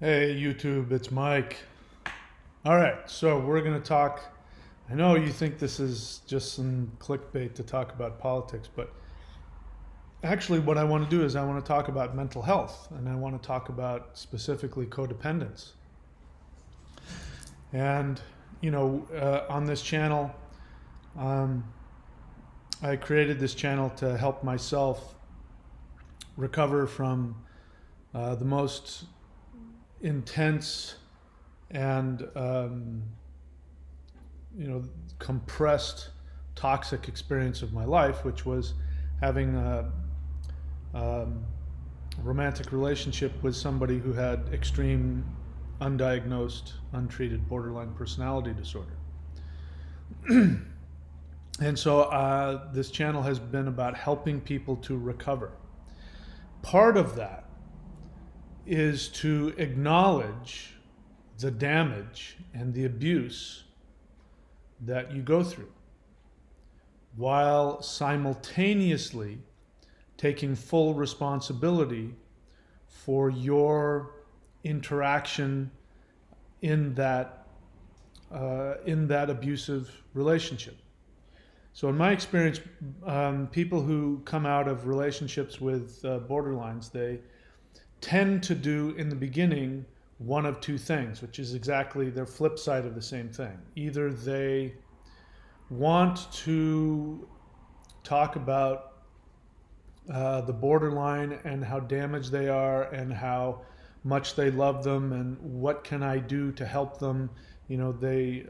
Hey YouTube, it's Mike. All right, so we're going to talk. I know you think this is just some clickbait to talk about politics, but actually, what I want to do is I want to talk about mental health and I want to talk about specifically codependence. And, on this channel, um, I created this channel to help myself recover from the most intense and compressed toxic experience of my life, which was having a romantic relationship with somebody who had extreme undiagnosed untreated borderline personality disorder. And so this channel has been about helping people to recover. Part of that is to acknowledge the damage and the abuse that you go through, while simultaneously taking full responsibility for your interaction in that abusive relationship. So, in my experience, people who come out of relationships with borderlines, they tend to do in the beginning one of two things, which is exactly their flip side of the same thing. Either they want to talk about the borderline and how damaged they are and how much they love them and what can I do to help them. They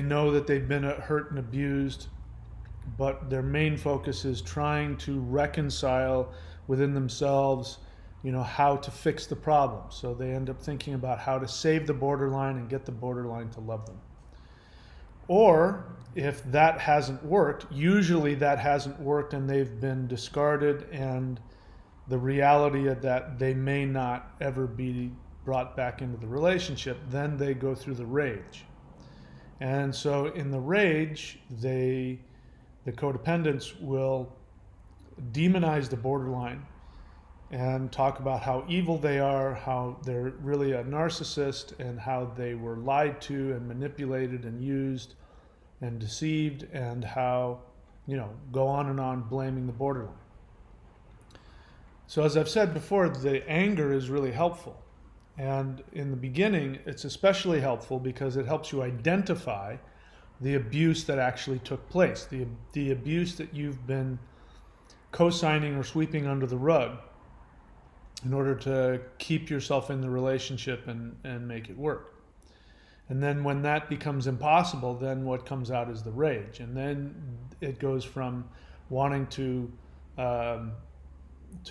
know that they've been hurt and abused, but their main focus is trying to reconcile within themselves, how to fix the problem. So they end up thinking about how to save the borderline and get the borderline to love them. Or if that hasn't worked, usually that hasn't worked and they've been discarded, and the reality of that they may not ever be brought back into the relationship, then they go through the rage. And so in the rage, the codependents will demonize the borderline and talk about how evil they are, how they're really a narcissist, and how they were lied to and manipulated and used and deceived, and how, go on and on blaming the borderline. So as I've said before, the anger is really helpful. And in the beginning, it's especially helpful because it helps you identify the abuse that actually took place, the abuse that you've been co-signing or sweeping under the rug in order to keep yourself in the relationship and make it work. And then when that becomes impossible, then what comes out is the rage. And then it goes from wanting to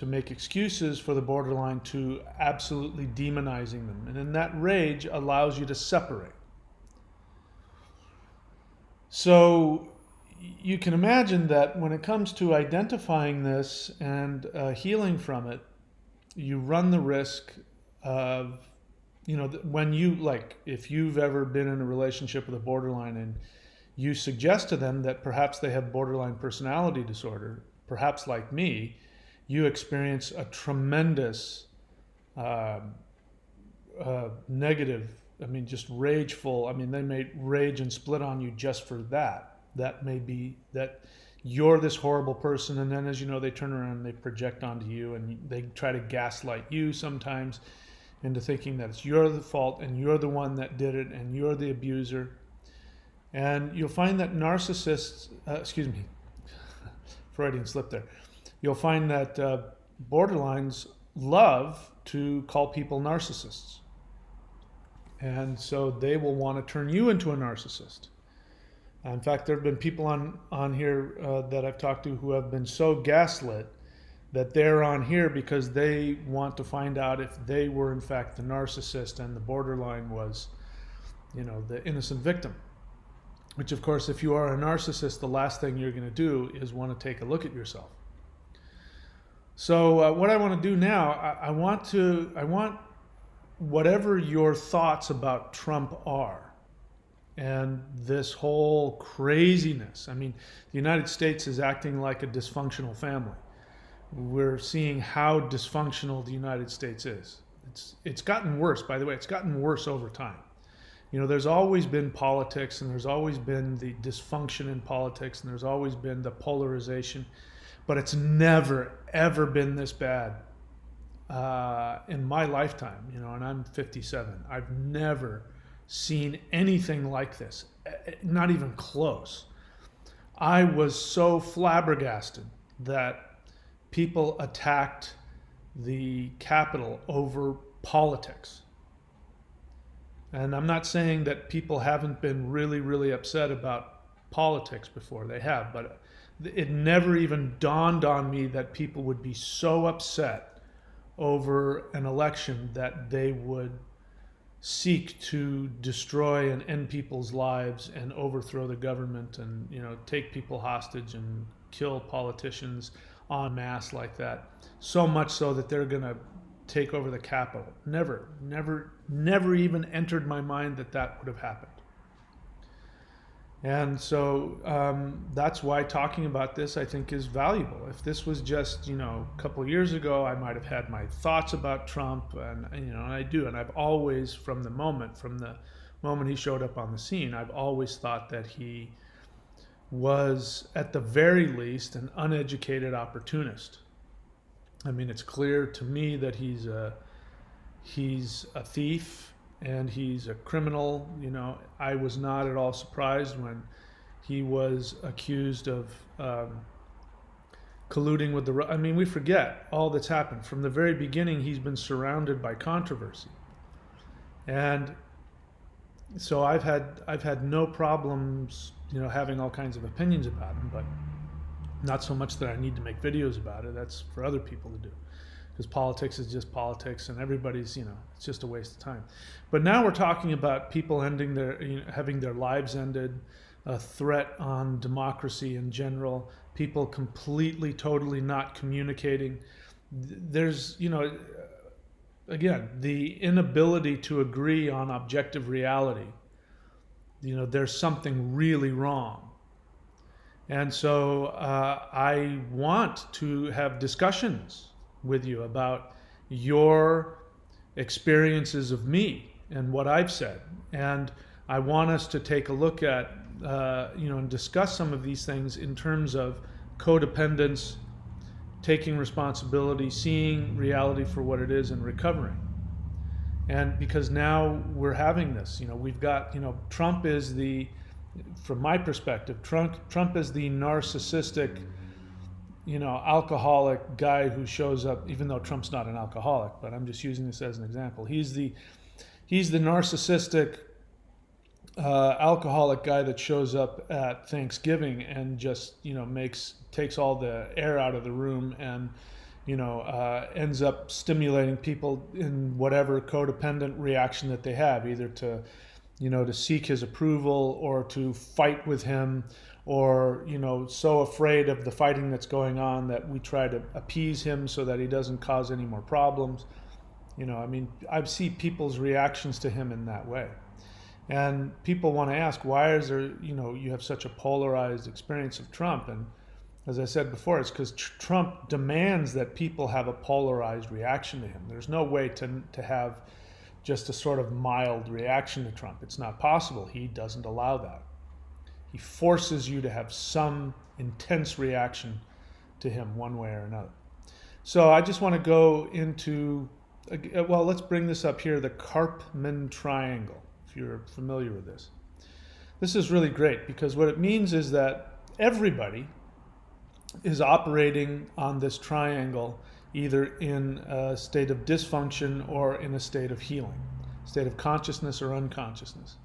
make excuses for the borderline to absolutely demonizing them. And then that rage allows you to separate. So you can imagine that when it comes to identifying this and healing from it, you run the risk of, when you, like, if you've ever been in a relationship with a borderline and you suggest to them that perhaps they have borderline personality disorder, perhaps like me, you experience a tremendous negative, just rageful. They may rage and split on you just for that. That may be that you're this horrible person, and then, as you know, they turn around and they project onto you, and they try to gaslight you sometimes into thinking that it's your fault and you're the one that did it and you're the abuser. And you'll find that narcissists, Freudian slip there. You'll find that borderlines love to call people narcissists. And so they will want to turn you into a narcissist. In fact, there have been people on here that I've talked to who have been so gaslit that they're on here because they want to find out if they were in fact the narcissist and the borderline was, the innocent victim. Which, of course, if you are a narcissist, the last thing you're going to do is want to take a look at yourself. So what I want to do now, I want whatever your thoughts about Trump are, and this whole craziness. The United States is acting like a dysfunctional family. We're seeing how dysfunctional the United States is. It's gotten worse, by the way. It's gotten worse over time. There's always been politics, and there's always been the dysfunction in politics, and there's always been the polarization, but it's never, ever been this bad in my lifetime, and I'm 57. I've never seen anything like this, not even close. I was so flabbergasted that people attacked the Capitol over politics. And I'm not saying that people haven't been really, really upset about politics before. They have, but it never even dawned on me that people would be so upset over an election that they would seek to destroy and end people's lives and overthrow the government and take people hostage and kill politicians en masse like that. So much so that they're going to take over the Capitol. Never even entered my mind that would have happened. And so that's why talking about this, I think, is valuable. If this was just, a couple of years ago, I might have had my thoughts about Trump, and I do. And I've always, from the moment he showed up on the scene, I've always thought that he was, at the very least, an uneducated opportunist. I mean, it's clear to me that he's a thief and he's a criminal. I was not at all surprised when he was accused of colluding with we forget all that's happened. From the very beginning, he's been surrounded by controversy. And so I've had no problems, having all kinds of opinions about him, but not so much that I need to make videos about it. That's for other people to do, because politics is just politics, and everybody's, it's just a waste of time. But now we're talking about people having their lives ended, a threat on democracy in general, people completely, totally not communicating. There's, again, the inability to agree on objective reality. There's something really wrong. And so I want to have discussions with you about your experiences of me and what I've said. And I want us to take a look at, and discuss some of these things in terms of codependence, taking responsibility, seeing reality for what it is, and recovering. And because now we're having this, we've got, Trump is from my perspective, Trump is the narcissistic, alcoholic guy who shows up, even though Trump's not an alcoholic, but I'm just using this as an example. He's the narcissistic alcoholic guy that shows up at Thanksgiving and just, takes all the air out of the room and, ends up stimulating people in whatever codependent reaction that they have, either to seek his approval or to fight with him, or, so afraid of the fighting that's going on that we try to appease him so that he doesn't cause any more problems. I see people's reactions to him in that way. And people want to ask, why is there, you have such a polarized experience of Trump? And as I said before, it's because Trump demands that people have a polarized reaction to him. There's no way to have just a sort of mild reaction to Trump. It's not possible. He doesn't allow that. He forces you to have some intense reaction to him one way or another. So I just want to go into, let's bring this up here, the Karpman triangle, if you're familiar with this. This is really great because what it means is that everybody is operating on this triangle either in a state of dysfunction or in a state of healing, state of consciousness or unconsciousness.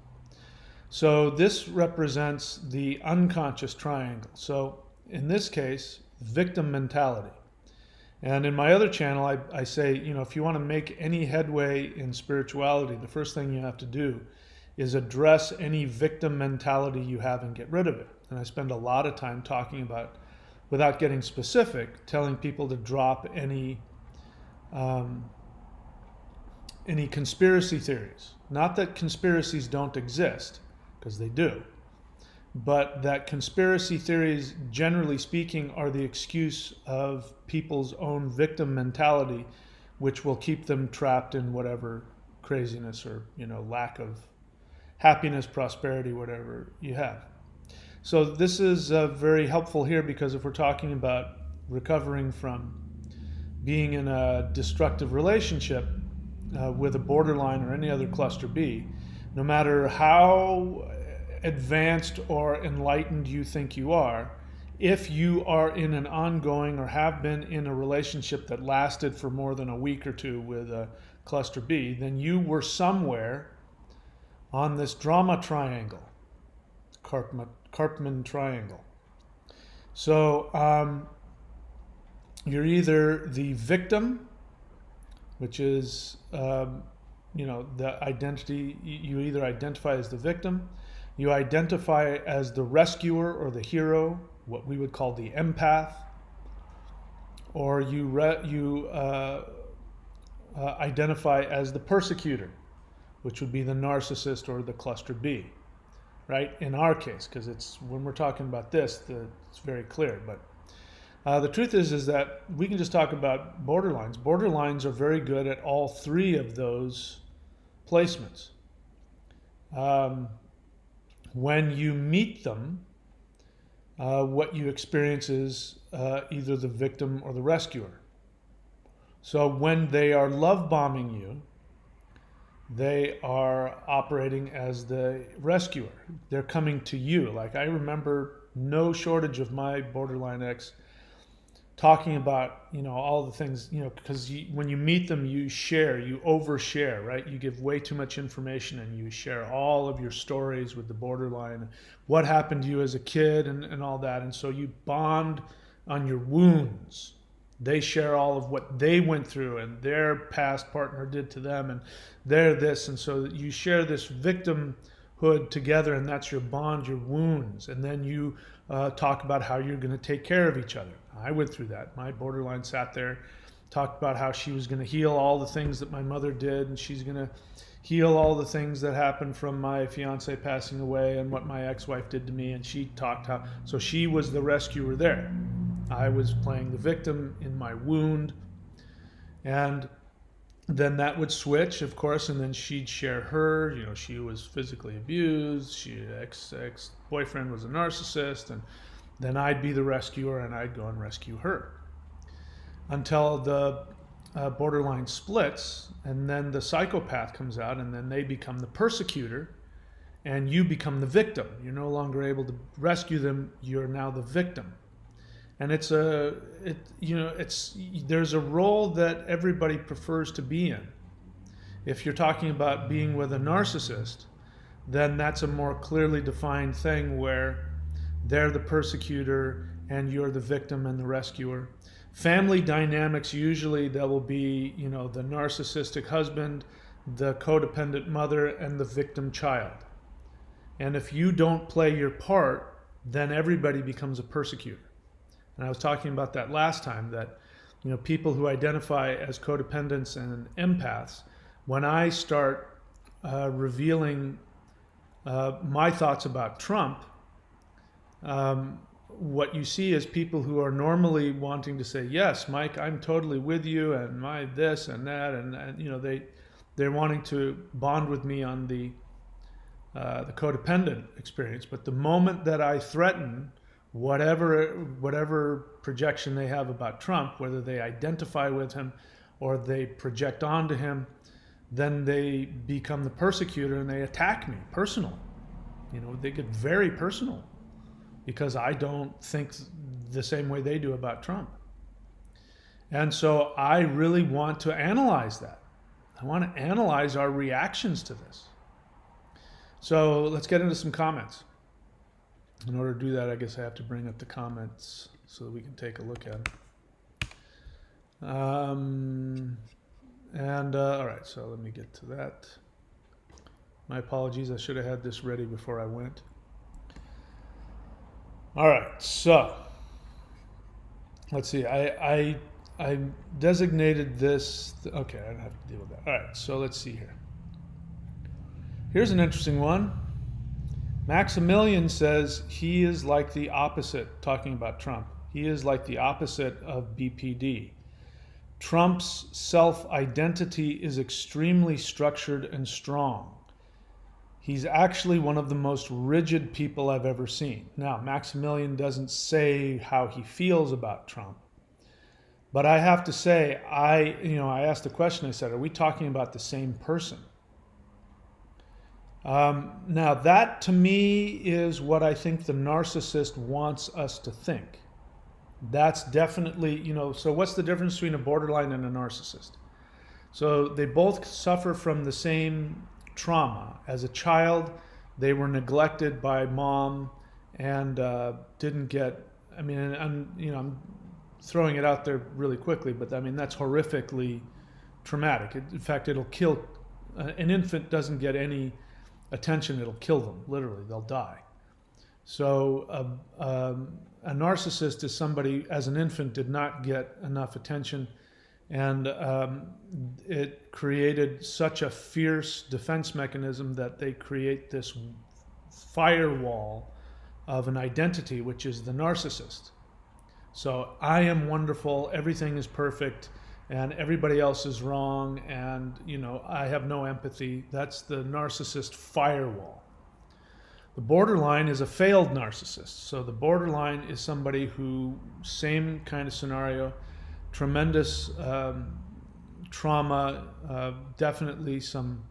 So this represents the unconscious triangle. So in this case, victim mentality. And in my other channel, I say, if you want to make any headway in spirituality, the first thing you have to do is address any victim mentality you have and get rid of it. And I spend a lot of time talking about, without getting specific, telling people to drop any conspiracy theories. Not that conspiracies don't exist, because they do, but that conspiracy theories, generally speaking, are the excuse of people's own victim mentality which will keep them trapped in whatever craziness or, lack of happiness, prosperity, whatever you have. So this is very helpful here, because if we're talking about recovering from being in a destructive relationship with a borderline or any other cluster B, no matter how advanced or enlightened you think you are, if you are in an ongoing or have been in a relationship that lasted for more than a week or two with a cluster B, then you were somewhere on this drama triangle, Karpman triangle. So you're either the victim, which is, the identity, you either identify as the victim, you identify as the rescuer or the hero, what we would call the empath, or you identify as the persecutor, which would be the narcissist or the cluster B, right? In our case, because it's when we're talking about this, it's very clear. But the truth is that we can just talk about borderlines. Borderlines are very good at all three of those placements. When you meet them, what you experience is either the victim or the rescuer. So when they are love bombing you, they are operating as the rescuer. They're coming to you. Like, I remember no shortage of my borderline ex talking about, all the things, because when you meet them, you share, you overshare, right? You give way too much information and you share all of your stories with the borderline, what happened to you as a kid and all that. And so you bond on your wounds. They share all of what they went through and their past partner did to them, and they're this. And so you share this victimhood together, and that's your bond, your wounds. And then you talk about how you're going to take care of each other. I went through that. My borderline sat there, talked about how she was going to heal all the things that my mother did, and she's going to heal all the things that happened from my fiance passing away and what my ex-wife did to me. And she talked how, so she was the rescuer there. I was playing the victim in my wound. And then that would switch, of course, and then she'd share her, she was physically abused, ex-boyfriend was a narcissist, and then I'd be the rescuer and I'd go and rescue her. Until the borderline splits, and then the psychopath comes out, and then they become the persecutor, and you become the victim. You're no longer able to rescue them, you're now the victim. And there's a role that everybody prefers to be in. If you're talking about being with a narcissist, then that's a more clearly defined thing where they're the persecutor and you're the victim and the rescuer. Family dynamics, usually there will be, the narcissistic husband, the codependent mother, and the victim child. And if you don't play your part, then everybody becomes a persecutor. And I was talking about that last time, that people who identify as codependents and empaths, when I start revealing my thoughts about Trump, what you see is people who are normally wanting to say, yes, Mike, I'm totally with you, and my this and that, and they're wanting to bond with me on the codependent experience. But the moment that I threaten whatever projection they have about Trump, whether they identify with him or they project onto him, then they become the persecutor and they attack me personally. They get very personal because I don't think the same way they do about Trump. And so I really want to analyze that. I want to analyze our reactions to this. So let's get into some comments. In order to do that, I guess I have to bring up the comments so that we can take a look at them. All right, so let me get to that. My apologies, I should have had this ready before I went. All right, so let's see. I designated this. Okay, I don't have to deal with that. All right, so let's see here. Here's an interesting one. Maximilian says he is like the opposite, talking about Trump. He is like the opposite of BPD. Trump's self-identity is extremely structured and strong. He's actually one of the most rigid people I've ever seen. Now, Maximilian doesn't say how he feels about Trump, but I have to say, I asked the question, I said, are we talking about the same person? Now, that to me is what I think the narcissist wants us to think. That's definitely, so what's the difference between a borderline and a narcissist? So they both suffer from the same trauma. As a child, they were neglected by mom and didn't get, I'm throwing it out there really quickly, but that's horrifically traumatic. In fact, it'll kill, an infant doesn't get any attention, it'll kill them, literally, they'll die. So a narcissist is somebody, as an infant, did not get enough attention, and it created such a fierce defense mechanism that they create this firewall of an identity, which is the narcissist. So I am wonderful, everything is perfect, and everybody else is wrong, and I have no empathy. That's the narcissist firewall. The borderline is a failed narcissist. So the borderline is somebody who, same kind of scenario, tremendous trauma, definitely some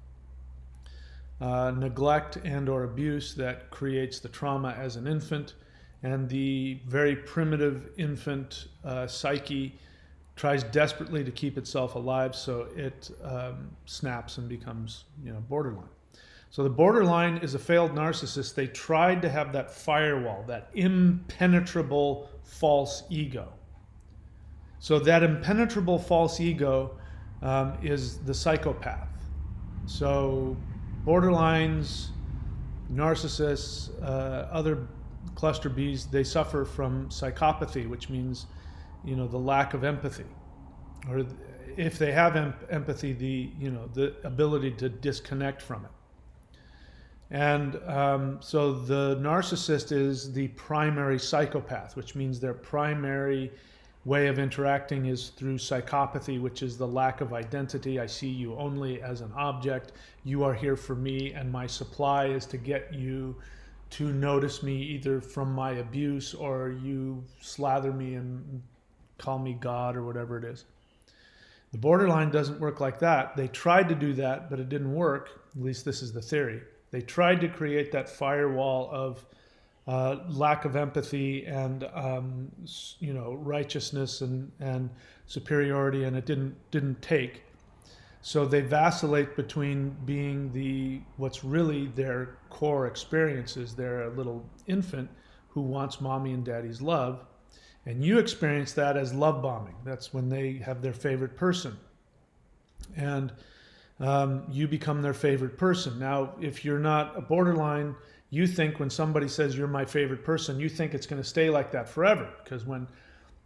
neglect and or abuse that creates the trauma as an infant, and the very primitive infant psyche tries desperately to keep itself alive, so it snaps and becomes borderline. So the borderline is a failed narcissist. They tried to have that firewall, that impenetrable false ego. So that impenetrable false ego is the psychopath. So borderlines, narcissists, other cluster Bs, they suffer from psychopathy, which means the lack of empathy, or if they have empathy, the ability to disconnect from it. And so the narcissist is the primary psychopath, which means their primary way of interacting is through psychopathy, which is the lack of identity. I see you only as an object. You are here for me, and my supply is to get you to notice me either from my abuse, or you slather me and call me God or whatever it is. The borderline doesn't work like that. They tried to do that, but it didn't work. At least this is the theory. They tried to create that firewall of lack of empathy and righteousness and superiority, and it didn't take. So they vacillate between being what's really their core experiences. They're a little infant who wants mommy and daddy's love, and you experience that as love bombing. That's when they have their favorite person, and you become their favorite person. Now, if you're not a borderline, you think when somebody says you're my favorite person, you think it's going to stay like that forever. Because when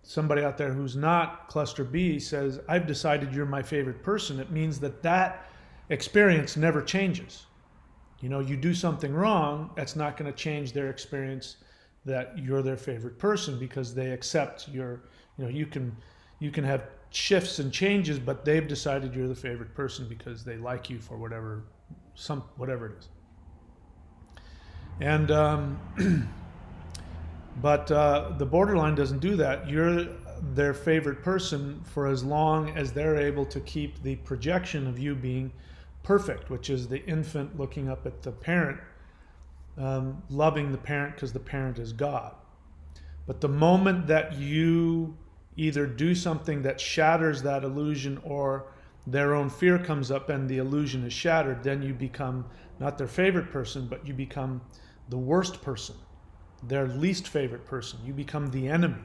somebody out there who's not cluster B says, I've decided you're my favorite person, it means that experience never changes. You do something wrong, that's not going to change their experience that you're their favorite person, because they accept you can have shifts and changes, but they've decided you're the favorite person because they like you for whatever it is. And but the borderline doesn't do that. You're their favorite person for as long as they're able to keep the projection of you being perfect, which is the infant looking up at the parent, loving the parent because the parent is God. But the moment that you either do something that shatters that illusion, or their own fear comes up and the illusion is shattered, then you become not their favorite person, but you become the worst person, their least favorite person. You become the enemy.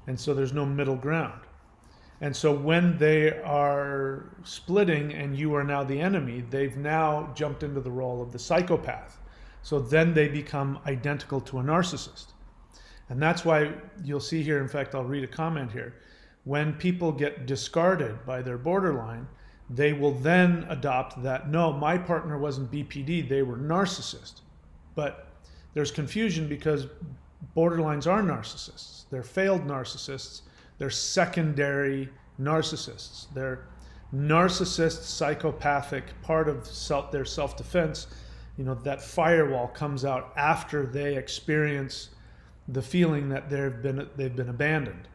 And so there's no middle ground. And so when they are splitting and you are now the enemy, they've now jumped into the role of the psychopath. So then they become identical to a narcissist. And that's why you'll see here, in fact, I'll read a comment here. When people get discarded by their borderline, they will then adopt that, no, my partner wasn't BPD, they were narcissist. But there's confusion because borderlines are narcissists. They're failed narcissists. They're secondary narcissists. They're narcissist, psychopathic, part of their self-defense. That firewall comes out after they experience the feeling that they've been abandoned.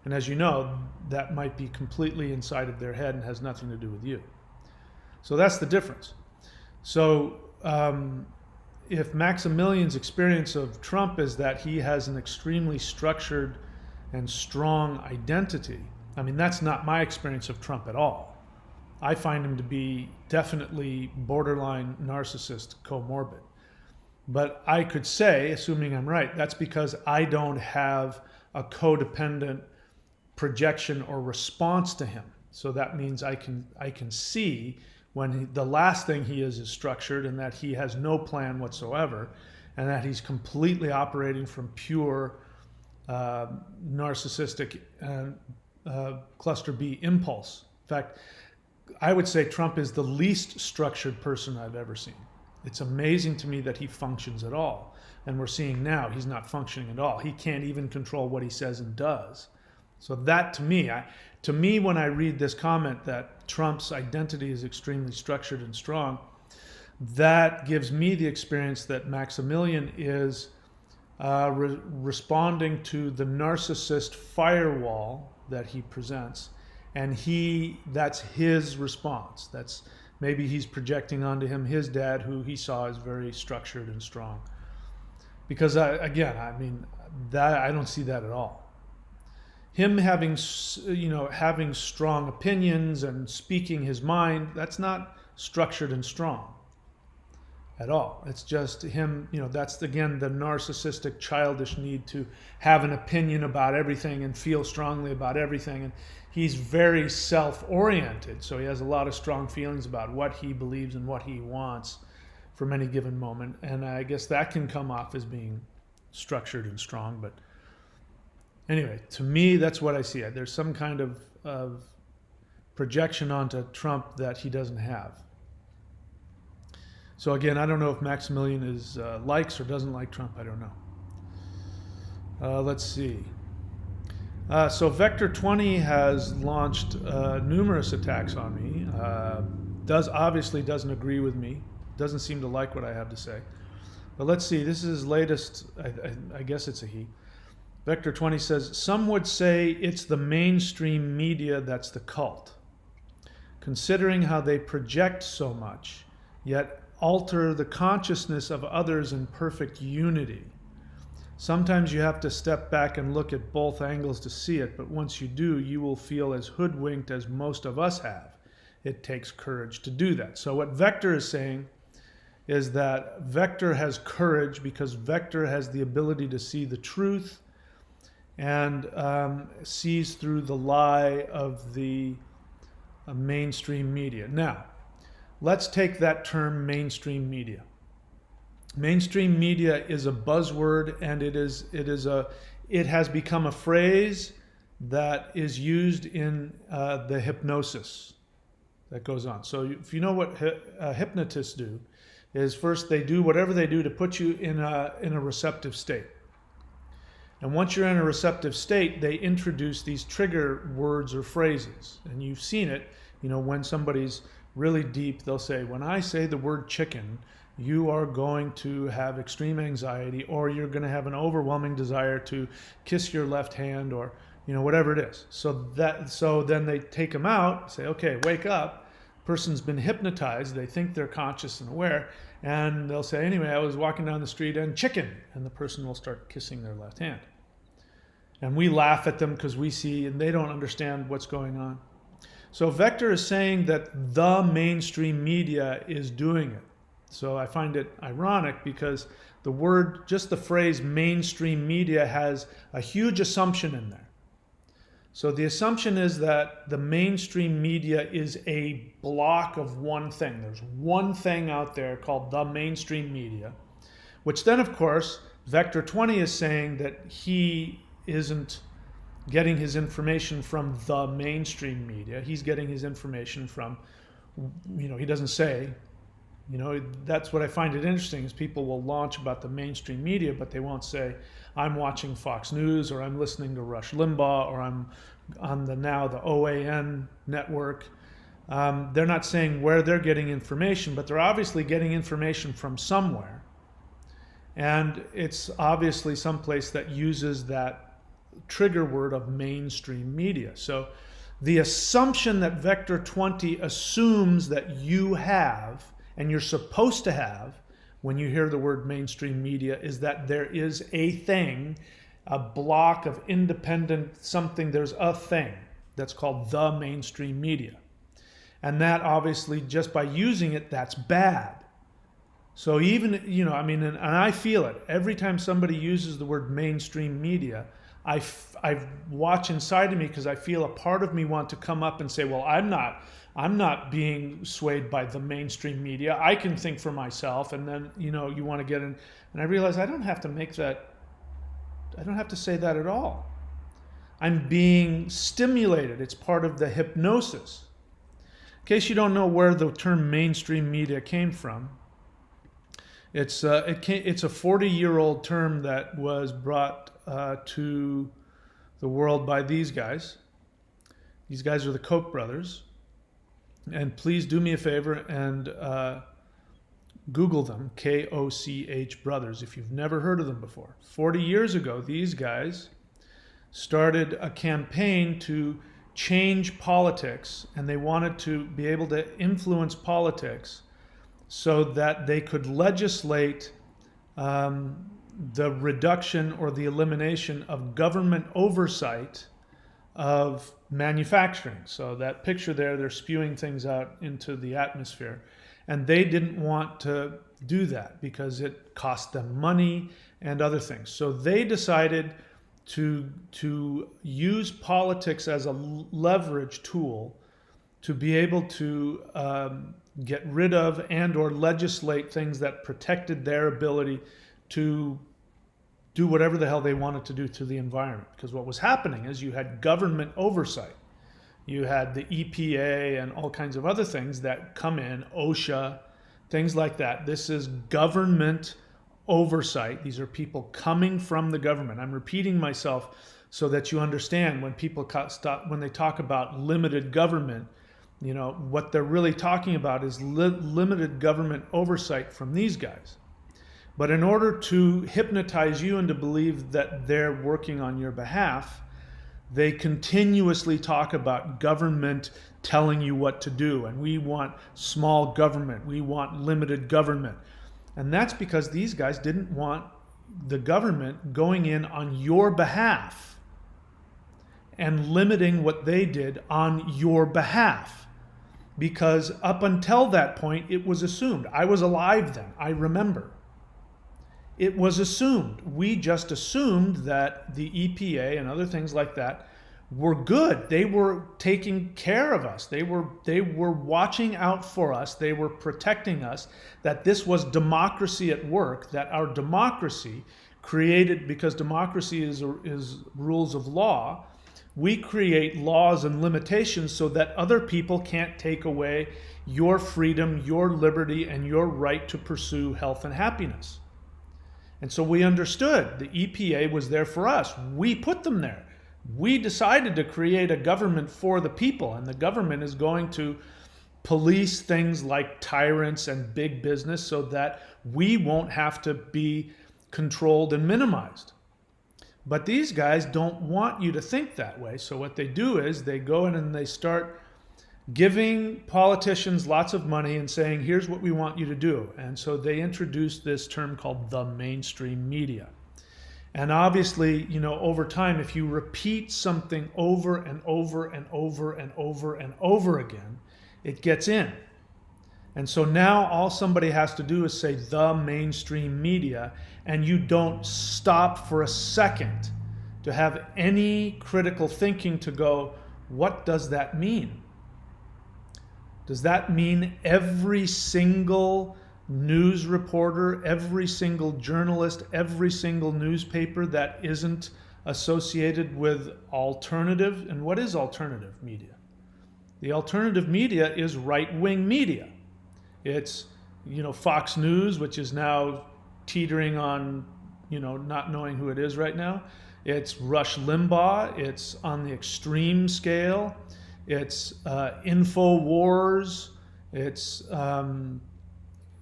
And as you know, that might be completely inside of their head and has nothing to do with you. So that's the difference. So if Maximilian's experience of Trump is that he has an extremely structured and strong identity, I mean, that's not my experience of Trump at all. I find him to be definitely borderline narcissist, comorbid. But I could say, assuming I'm right, that's because I don't have a codependent projection or response to him. So that means I can see when the last thing he is structured, and that he has no plan whatsoever, and that he's completely operating from pure narcissistic cluster B impulse. In fact, I would say Trump is the least structured person I've ever seen. It's amazing to me that he functions at all. And we're seeing now he's not functioning at all. He can't even control what he says and does. So that to me, when I read this comment that Trump's identity is extremely structured and strong, that gives me the experience that Maximilian is responding to the narcissist firewall that he presents, and that's his response. That's maybe he's projecting onto him his dad, who he saw as very structured and strong. Because I don't see that at all. Him having strong opinions and speaking his mind, that's not structured and strong at all. It's just him, that's again the narcissistic, childish need to have an opinion about everything and feel strongly about everything. And he's very self-oriented, so he has a lot of strong feelings about what he believes and what he wants from any given moment. And I guess that can come off as being structured and strong. But anyway, to me, that's what I see. There's some kind of projection onto Trump that he doesn't have. So again, I don't know if Maximilian likes or doesn't like Trump. I don't know. Let's see. So Vector 20 has launched numerous attacks on me. Obviously doesn't agree with me. Doesn't seem to like what I have to say. But let's see. This is his latest. I guess it's a he. Vector 20 says, some would say it's the mainstream media that's the cult. Considering how they project so much, yet alter the consciousness of others in perfect unity. Sometimes you have to step back and look at both angles to see it, but once you do, you will feel as hoodwinked as most of us have. It takes courage to do that. So what Vector is saying is that Vector has courage because Vector has the ability to see the truth and sees through the lie of the mainstream media. Now, let's take that term mainstream media. Mainstream media is a buzzword, and it has become a phrase that is used in the hypnosis that goes on. So if you know what hypnotists do, is first they do whatever they do to put you in a receptive state. And once you're in a receptive state, they introduce these trigger words or phrases. And you've seen it, when somebody's really deep, they'll say, when I say the word chicken, you are going to have extreme anxiety, or you're going to have an overwhelming desire to kiss your left hand, or whatever it is. So then they take them out, say, okay, wake up. Person's been hypnotized. They think they're conscious and aware, and they'll say, anyway, I was walking down the street and chicken, and the person will start kissing their left hand. And we laugh at them because we see, and they don't understand what's going on. So Vector is saying that the mainstream media is doing it. So I find it ironic because just the phrase mainstream media has a huge assumption in there. So the assumption is that the mainstream media is a block of one thing. There's one thing out there called the mainstream media, which then, of course, Vector 20 is saying that he isn't getting his information from the mainstream media. He's getting his information from, he doesn't say, that's what I find it interesting is people will launch about the mainstream media, but they won't say, I'm watching Fox News, or I'm listening to Rush Limbaugh, or I'm on the OAN network. They're not saying where they're getting information, but they're obviously getting information from somewhere. And it's obviously someplace that uses that trigger word of mainstream media. So the assumption that Vector 20 assumes that you have, and you're supposed to have, when you hear the word mainstream media, is that there is a thing, a block of independent something, there's a thing that's called the mainstream media. And that obviously, just by using it, that's bad. So even, I mean, and I feel it. Every time somebody uses the word mainstream media, I watch inside of me, because I feel a part of me want to come up and say, well, I'm not being swayed by the mainstream media. I can think for myself. And then, you want to get in. And I realize I don't have to make that, I don't have to say that at all. I'm being stimulated. It's part of the hypnosis. In case you don't know where the term mainstream media came from, it's a 40-year-old term that was brought to the world by these guys. These guys are the Koch brothers. And please do me a favor and Google them, Koch brothers, if you've never heard of them before. 40 years ago, these guys started a campaign to change politics, and they wanted to be able to influence politics so that they could legislate the reduction or the elimination of government oversight of manufacturing. So that picture there, they're spewing things out into the atmosphere. And they didn't want to do that because it cost them money and other things. So they decided to use politics as a leverage tool to be able to get rid of and or legislate things that protected their ability to do whatever the hell they wanted to do to the environment. Because what was happening is you had government oversight. You had the EPA and all kinds of other things that come in, OSHA, things like that. This is government oversight. These are people coming from the government. I'm repeating myself so that you understand when people when they talk about limited government, what they're really talking about is limited government oversight from these guys. But in order to hypnotize you into believe that they're working on your behalf, they continuously talk about government telling you what to do. And we want small government. We want limited government. And that's because these guys didn't want the government going in on your behalf and limiting what they did on your behalf. Because up until that point, it was assumed. I was alive then. I remember. It was assumed. We just assumed that the EPA and other things like that were good. They were taking care of us. They were watching out for us. They were protecting us, that this was democracy at work, that our democracy created, because democracy is rules of law, we create laws and limitations so that other people can't take away your freedom, your liberty, and your right to pursue health and happiness. And so we understood the EPA was there for us. We put them there. We decided to create a government for the people, and the government is going to police things like tyrants and big business so that we won't have to be controlled and minimized. But these guys don't want you to think that way. So what they do is they go in and they start giving politicians lots of money and saying, here's what we want you to do. And so they introduced this term called the mainstream media. And obviously, over time, if you repeat something over and over and over and over and over again, it gets in. And so now all somebody has to do is say the mainstream media, and you don't stop for a second to have any critical thinking to go, what does that mean? Does that mean every single news reporter, every single journalist, every single newspaper that isn't associated with alternative? And what is alternative media? The alternative media is right-wing media. It's, Fox News, which is now teetering on, not knowing who it is right now. it's Rush Limbaugh, it's on the extreme scale, it's InfoWars, it's the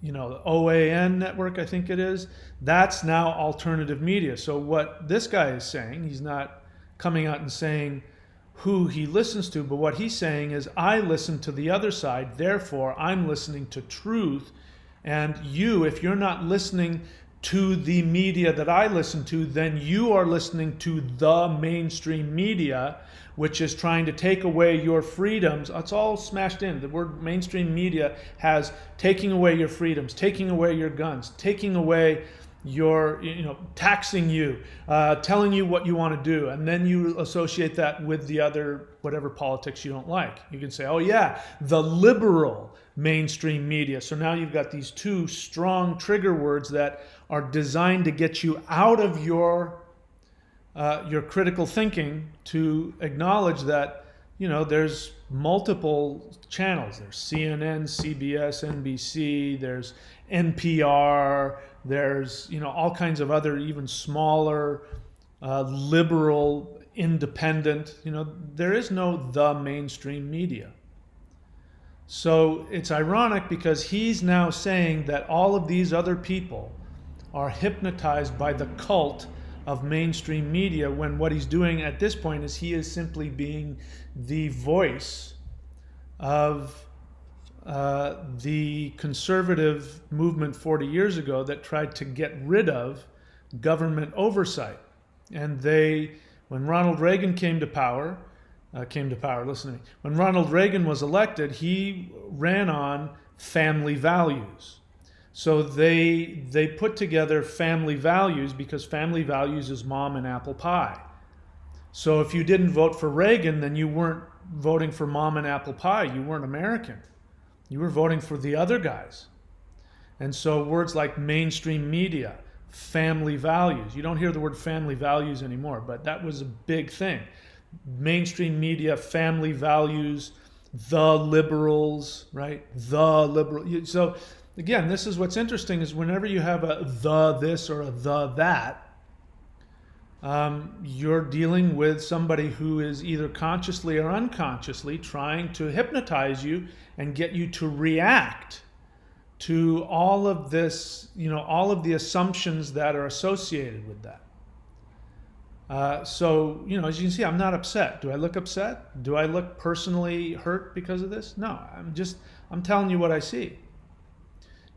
OAN network, I think it is. That's now alternative media. So what this guy is saying, he's not coming out and saying who he listens to, but what he's saying is, I listen to the other side, therefore I'm listening to truth. And you, if you're not listening to the media that I listen to, then you are listening to the mainstream media, which is trying to take away your freedoms. It's all smashed in. The word mainstream media has taking away your freedoms, taking away your guns, taking away your, taxing you, telling you what you want to do. And then you associate that with the other, whatever politics you don't like. You can say, oh yeah, the liberal mainstream media. So now you've got these two strong trigger words that are designed to get you out of your critical thinking, to acknowledge that there's multiple channels. There's CNN, CBS, NBC, there's NPR, there's all kinds of other even smaller liberal independent. There is no the mainstream media. So it's ironic because he's now saying that all of these other people are hypnotized by the cult of mainstream media, when what he's doing at this point is he is simply being the voice of the conservative movement 40 years ago that tried to get rid of government oversight. And when Ronald Reagan came to power, listen to me, when Ronald Reagan was elected, he ran on family values. So they put together family values because family values is mom and apple pie. So if you didn't vote for Reagan, then you weren't voting for mom and apple pie. You weren't American. You were voting for the other guys. And so words like mainstream media, family values. You don't hear the word family values anymore, but that was a big thing. Mainstream media, family values, the liberals, right? The liberal. So again, this is what's interesting, is whenever you have a the this or a the that, you're dealing with somebody who is either consciously or unconsciously trying to hypnotize you and get you to react to all of this, all of the assumptions that are associated with that. So, as you can see, I'm not upset. Do I look upset? Do I look personally hurt because of this? No, I'm telling you what I see.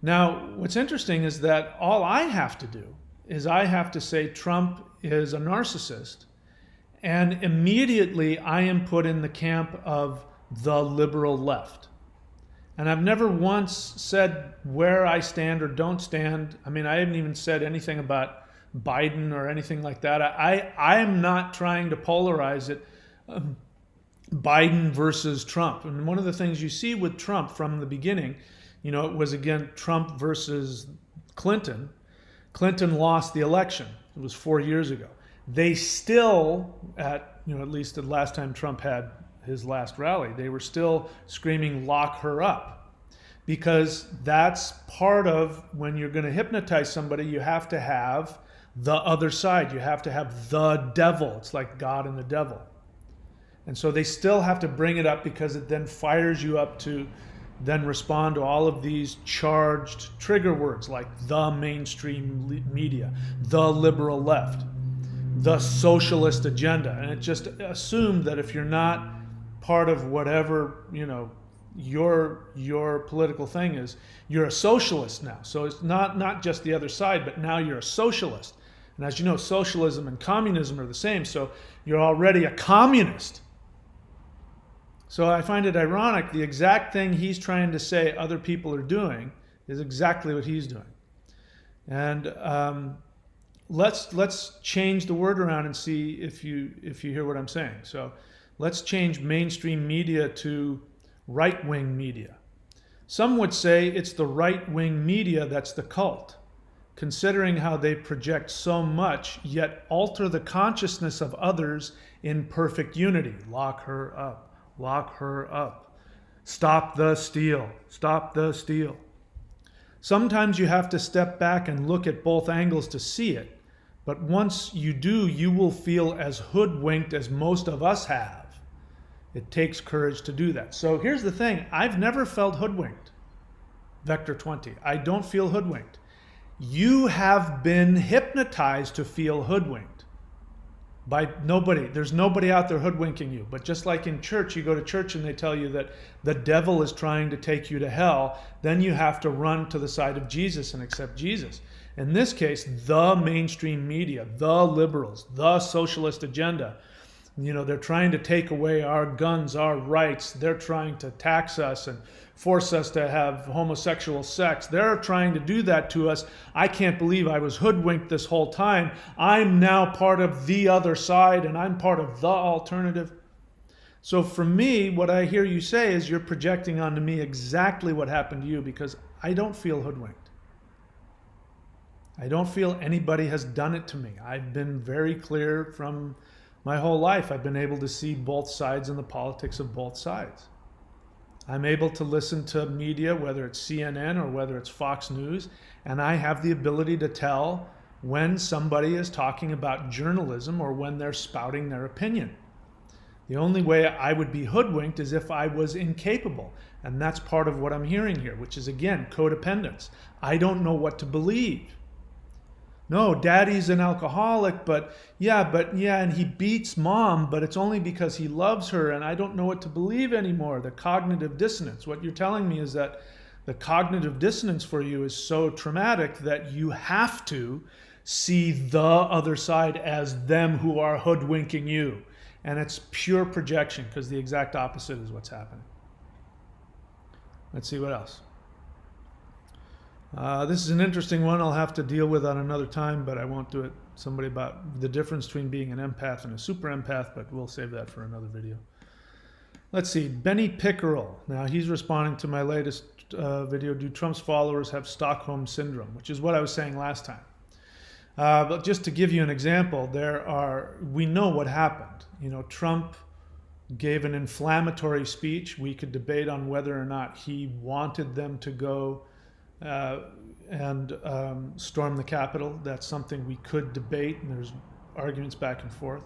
Now, what's interesting is that all I have to do is I have to say Trump is a narcissist, and immediately I am put in the camp of the liberal left. And I've never once said where I stand or don't stand. I mean, I haven't even said anything about Biden or anything like that. I am not trying to polarize it, Biden versus Trump. And one of the things you see with Trump from the beginning, it was, again, Trump versus Clinton. Clinton lost the election. It was 4 years ago. They still, at least the last time Trump had his last rally, they were still screaming, lock her up. Because that's part of, when you're going to hypnotize somebody, you have to have the other side. You have to have the devil. It's like God and the devil. And so they still have to bring it up, because it then fires you up to then respond to all of these charged trigger words like the mainstream media, the liberal left, the socialist agenda. And it just assumed that if you're not part of whatever, your political thing is, you're a socialist now. So it's not just the other side, but now you're a socialist. And as you know, socialism and communism are the same. So you're already a communist. So I find it ironic, the exact thing he's trying to say other people are doing is exactly what he's doing. And let's change the word around and see if you hear what I'm saying. So let's change mainstream media to right-wing media. Some would say it's the right-wing media that's the cult, considering how they project so much, yet alter the consciousness of others in perfect unity. Lock her up. Lock her up. Stop the steal. Stop the steal. Sometimes you have to step back and look at both angles to see it, But once you do, you will feel as hoodwinked as most of us have. It takes courage to do that. So here's the thing. I've never felt hoodwinked. Vector 20. I don't feel hoodwinked. You have been hypnotized to feel hoodwinked by nobody. There's nobody out there hoodwinking you. But just like in church, you go to church and they tell you that the devil is trying to take you to hell, then you have to run to the side of Jesus and accept Jesus. In this case, the mainstream media, the liberals, the socialist agenda, they're trying to take away our guns, our rights. They're trying to tax us and force us to have homosexual sex. They're trying to do that to us. I can't believe I was hoodwinked this whole time. I'm now part of the other side, and I'm part of the alternative. So for me, what I hear you say is you're projecting onto me exactly what happened to you, because I don't feel hoodwinked. I don't feel anybody has done it to me. I've been very clear from my whole life. I've been able to see both sides in the politics of both sides. I'm able to listen to media, whether it's CNN or whether it's Fox News, and I have the ability to tell when somebody is talking about journalism or when they're spouting their opinion. The only way I would be hoodwinked is if I was incapable. And that's part of what I'm hearing here, which is, again, codependence. I don't know what to believe. No, daddy's an alcoholic, but yeah, and he beats mom, but it's only because he loves her, and I don't know what to believe anymore. The cognitive dissonance. What you're telling me is that the cognitive dissonance for you is so traumatic that you have to see the other side as them who are hoodwinking you. And it's pure projection, because the exact opposite is what's happening. Let's see what else. This is an interesting one I'll have to deal with on another time, but I won't do it. Somebody about the difference between being an empath and a super empath, but we'll save that for another video. Let's see, Benny Pickerel. Now he's responding to my latest video, do Trump's followers have Stockholm Syndrome, which is what I was saying last time. But just to give you an example, we know what happened. Trump gave an inflammatory speech. We could debate on whether or not he wanted them to go and storm the Capitol. That's something we could debate, and there's arguments back and forth.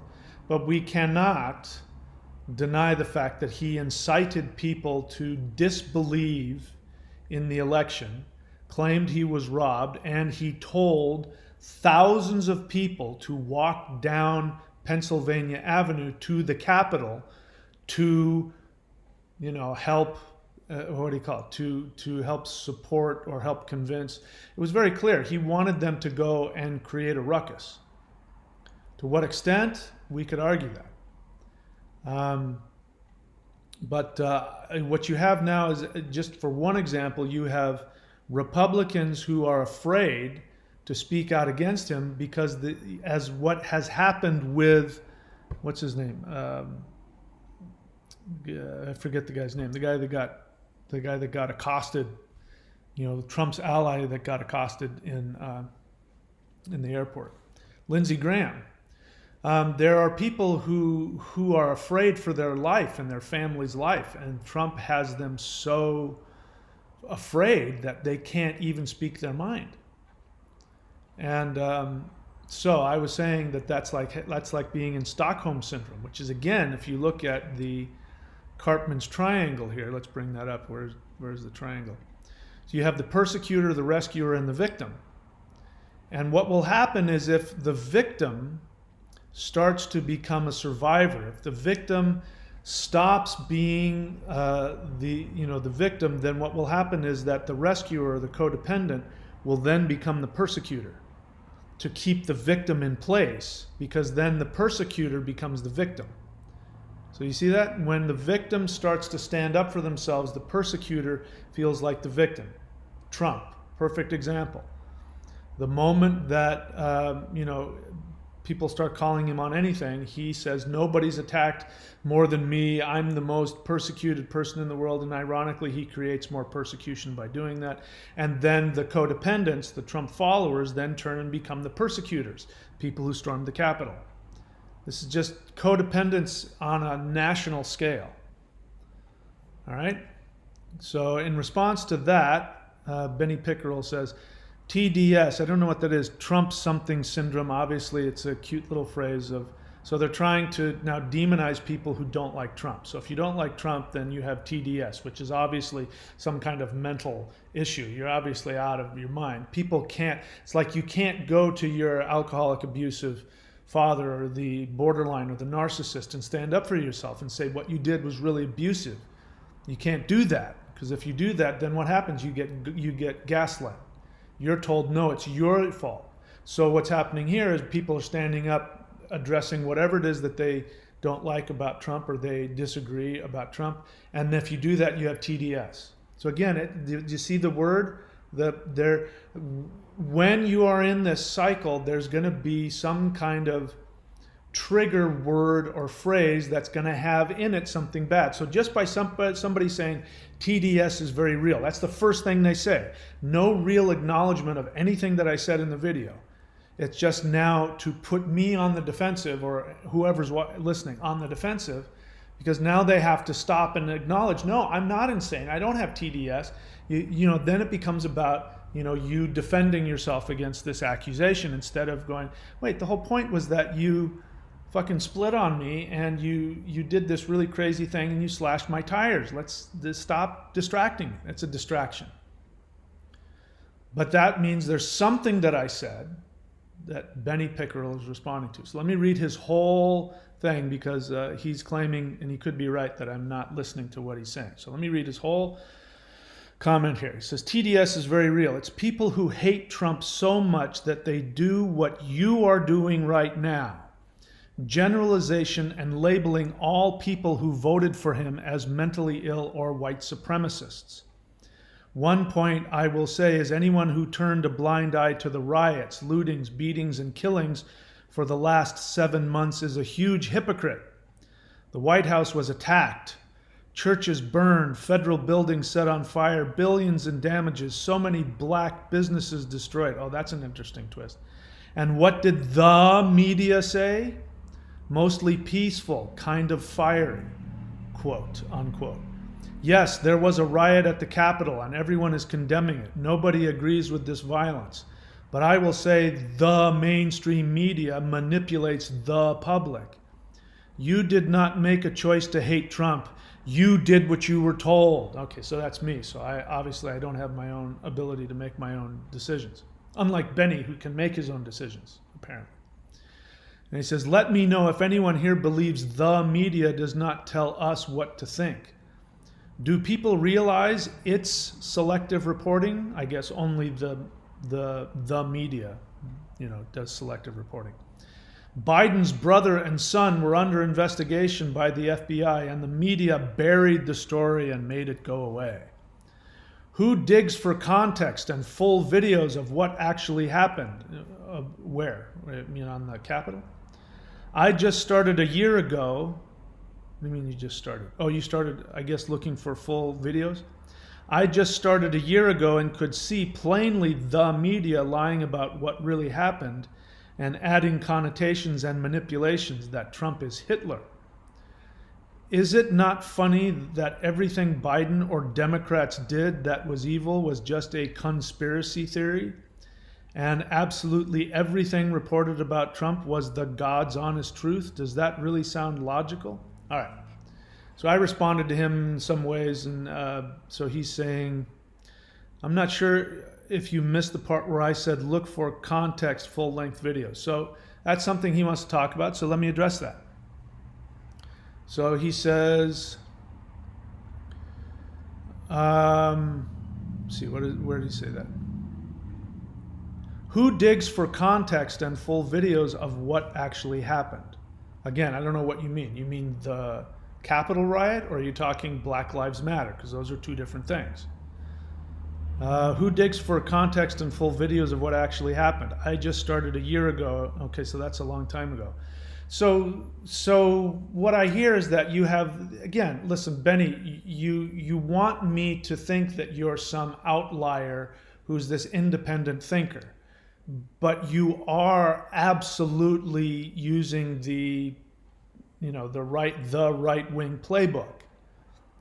But we cannot deny the fact that he incited people to disbelieve in the election, claimed he was robbed, and he told thousands of people to walk down Pennsylvania Avenue to the Capitol to, help to help support or help convince. It was very clear. He wanted them to go and create a ruckus. To what extent? We could argue that. But what you have now is, just for one example, you have Republicans who are afraid to speak out against him because as what has happened with, what's his name? I forget the guy's name. The guy that got accosted, Trump's ally that got accosted in the airport, Lindsey Graham. There are people who are afraid for their life and their family's life, and Trump has them so afraid that they can't even speak their mind. And so I was saying that's like being in Stockholm Syndrome, which is, again, if you look at the Cartman's triangle here, let's bring that up. Where's the triangle? So you have the persecutor, the rescuer, and the victim. And what will happen is if the victim starts to become a survivor, if the victim stops being the victim, then what will happen is that the rescuer, the codependent, will then become the persecutor to keep the victim in place, because then the persecutor becomes the victim. So you see that? When the victim starts to stand up for themselves, the persecutor feels like the victim. Trump, perfect example. The moment that people start calling him on anything, he says, nobody's attacked more than me. I'm the most persecuted person in the world. And ironically, he creates more persecution by doing that. And then the codependents, the Trump followers, then turn and become the persecutors, people who stormed the Capitol. This is just codependence on a national scale. All right? So in response to that, Benny Pickerel says, TDS, I don't know what that is. Trump something syndrome. Obviously, it's a cute little phrase of. So they're trying to now demonize people who don't like Trump. So if you don't like Trump, then you have TDS, which is obviously some kind of mental issue. You're obviously out of your mind. People can't, it's like you can't go to your alcoholic, abusive father or the borderline or the narcissist and stand up for yourself and say what you did was really abusive. You can't do that, because if you do that, then what happens? You get gaslit. You're told, no, it's your fault. So what's happening here is people are standing up, addressing whatever it is that they don't like about Trump or they disagree about Trump. And if you do that, you have TDS. So again, do you see the word? When you are in this cycle, there's going to be some kind of trigger word or phrase that's going to have in it something bad. So just by somebody saying TDS is very real, that's the first thing they say. No real acknowledgement of anything that I said in the video. It's just now to put me on the defensive, or whoever's listening on the defensive, because now they have to stop and acknowledge, no, I'm not insane. I don't have TDS. Then it becomes about, you defending yourself against this accusation instead of going, wait, the whole point was that you fucking split on me and you did this really crazy thing and you slashed my tires. Let's stop distracting me. It's a distraction. But that means there's something that I said that Benny Pickerel is responding to. So let me read his whole thing, because he's claiming, and he could be right, that I'm not listening to what he's saying. So let me read his whole comment here. He says, TDS is very real. It's people who hate Trump so much that they do what you are doing right now. Generalization and labeling all people who voted for him as mentally ill or white supremacists. One point I will say is anyone who turned a blind eye to the riots, lootings, beatings, and killings for the last 7 months is a huge hypocrite. The White House was attacked, churches burned, federal buildings set on fire, billions in damages, so many black businesses destroyed. Oh, that's an interesting twist. And what did the media say? Mostly peaceful, kind of fiery, quote, unquote. Yes, there was a riot at the Capitol and everyone is condemning it. Nobody agrees with this violence. But I will say the mainstream media manipulates the public. You did not make a choice to hate Trump. You did what you were told. Okay, so that's me. So obviously I don't have my own ability to make my own decisions. Unlike Benny, who can make his own decisions, apparently. And he says, let me know if anyone here believes the media does not tell us what to think. Do people realize it's selective reporting? I guess only the media, does selective reporting. Biden's brother and son were under investigation by the FBI, and the media buried the story and made it go away. Who digs for context and full videos of what actually happened? Where? On the Capitol? I just started a year ago. What do you mean you just started? Oh, you started, I guess, looking for full videos? I just started a year ago and could see plainly the media lying about what really happened and adding connotations and manipulations that Trump is Hitler. Is it not funny that everything Biden or Democrats did that was evil was just a conspiracy theory? And absolutely everything reported about Trump was the God's honest truth? Does that really sound logical? All right. So I responded to him in some ways, and so he's saying, I'm not sure if you missed the part where I said look for context full-length videos. So that's something he wants to talk about, so let me address that. So he says, let's see, where did he say that? Who digs for context and full videos of what actually happened? Again, I don't know what you mean. You mean the Capitol riot, or are you talking Black Lives Matter? Because those are two different things. Who digs for context and full videos of what actually happened? I just started a year ago. Okay, so that's a long time ago. So what I hear is that you have, again, listen, Benny, you want me to think that you're some outlier who's this independent thinker, but you are absolutely using the right-wing playbook.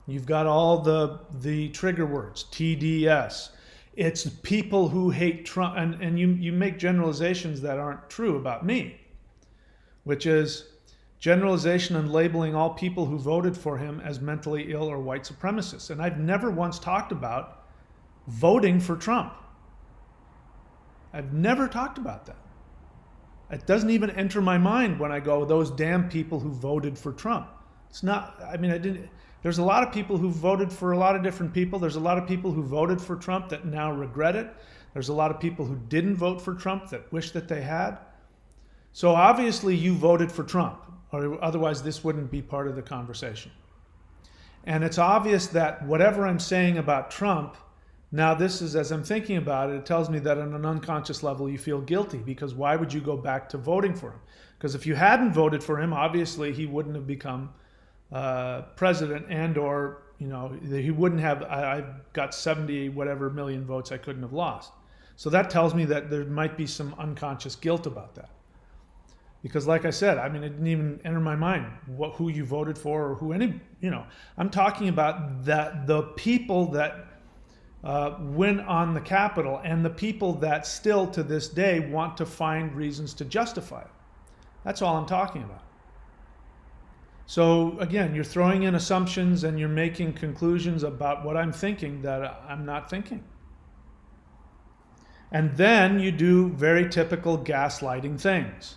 You've got all the trigger words, TDS, It's people who hate Trump, and you make generalizations that aren't true about me, which is generalization and labeling all people who voted for him as mentally ill or white supremacists. And I've never once talked about voting for Trump. I've never talked about that. It doesn't even enter my mind when I go, those damn people who voted for Trump. It's not, I mean, I didn't, there's a lot of people who voted for a lot of different people. There's a lot of people who voted for Trump that now regret it. There's a lot of people who didn't vote for Trump that wish that they had. So obviously you voted for Trump, or otherwise this wouldn't be part of the conversation. And it's obvious that whatever I'm saying about Trump, now this is, as I'm thinking about it, it tells me that on an unconscious level you feel guilty, because why would you go back to voting for him? Because if you hadn't voted for him, obviously he wouldn't have become president, and or, you know, he wouldn't have, I've got 70 whatever million votes I couldn't have lost. So that tells me that there might be some unconscious guilt about that. Because like I said, I mean, it didn't even enter my mind who you voted for or who any, you know, I'm talking about that the people that went on the Capitol and the people that still to this day want to find reasons to justify it. That's all I'm talking about. So again, you're throwing in assumptions and you're making conclusions about what I'm thinking that I'm not thinking. And then you do very typical gaslighting things.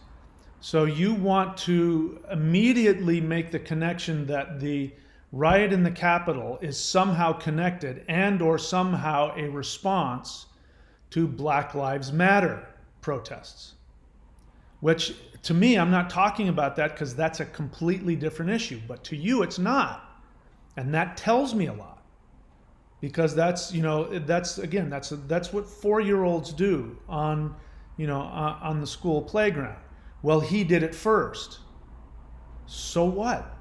So you want to immediately make the connection that the riot in the Capitol is somehow connected and or somehow a response to Black Lives Matter protests. Which, to me, I'm not talking about that because that's a completely different issue. But to you, it's not. And that tells me a lot. Because that's, you know, that's, again, that's what 4-year-olds do on, you know, on the school playground. Well, he did it first. So what?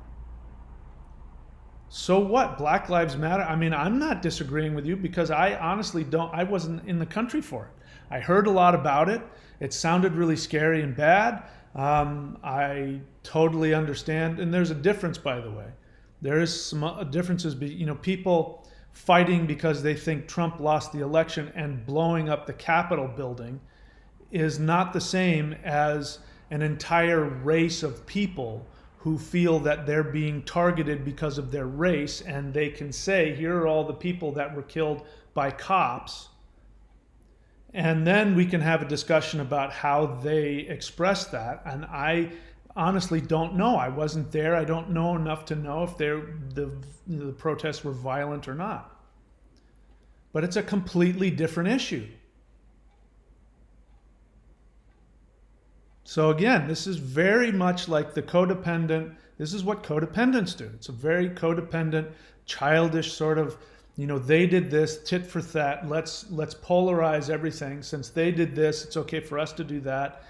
So what? Black Lives Matter? I mean, I'm not disagreeing with you because I honestly I wasn't in the country for it. I heard a lot about it. It sounded really scary and bad. I totally understand. And there's a difference, by the way. There is some differences, you know, people fighting because they think Trump lost the election and blowing up the Capitol building is not the same as an entire race of people who feel that they're being targeted because of their race, and they can say, here are all the people that were killed by cops. And then we can have a discussion about how they express that. And I honestly don't know. I wasn't there. I don't know enough to know if the protests were violent or not. But it's a completely different issue. So again, this is very much like the codependent. This is what codependents do. It's a very codependent, childish sort of, you know, they did this, tit for tat. Let's polarize everything. Since they did this, it's okay for us to do that.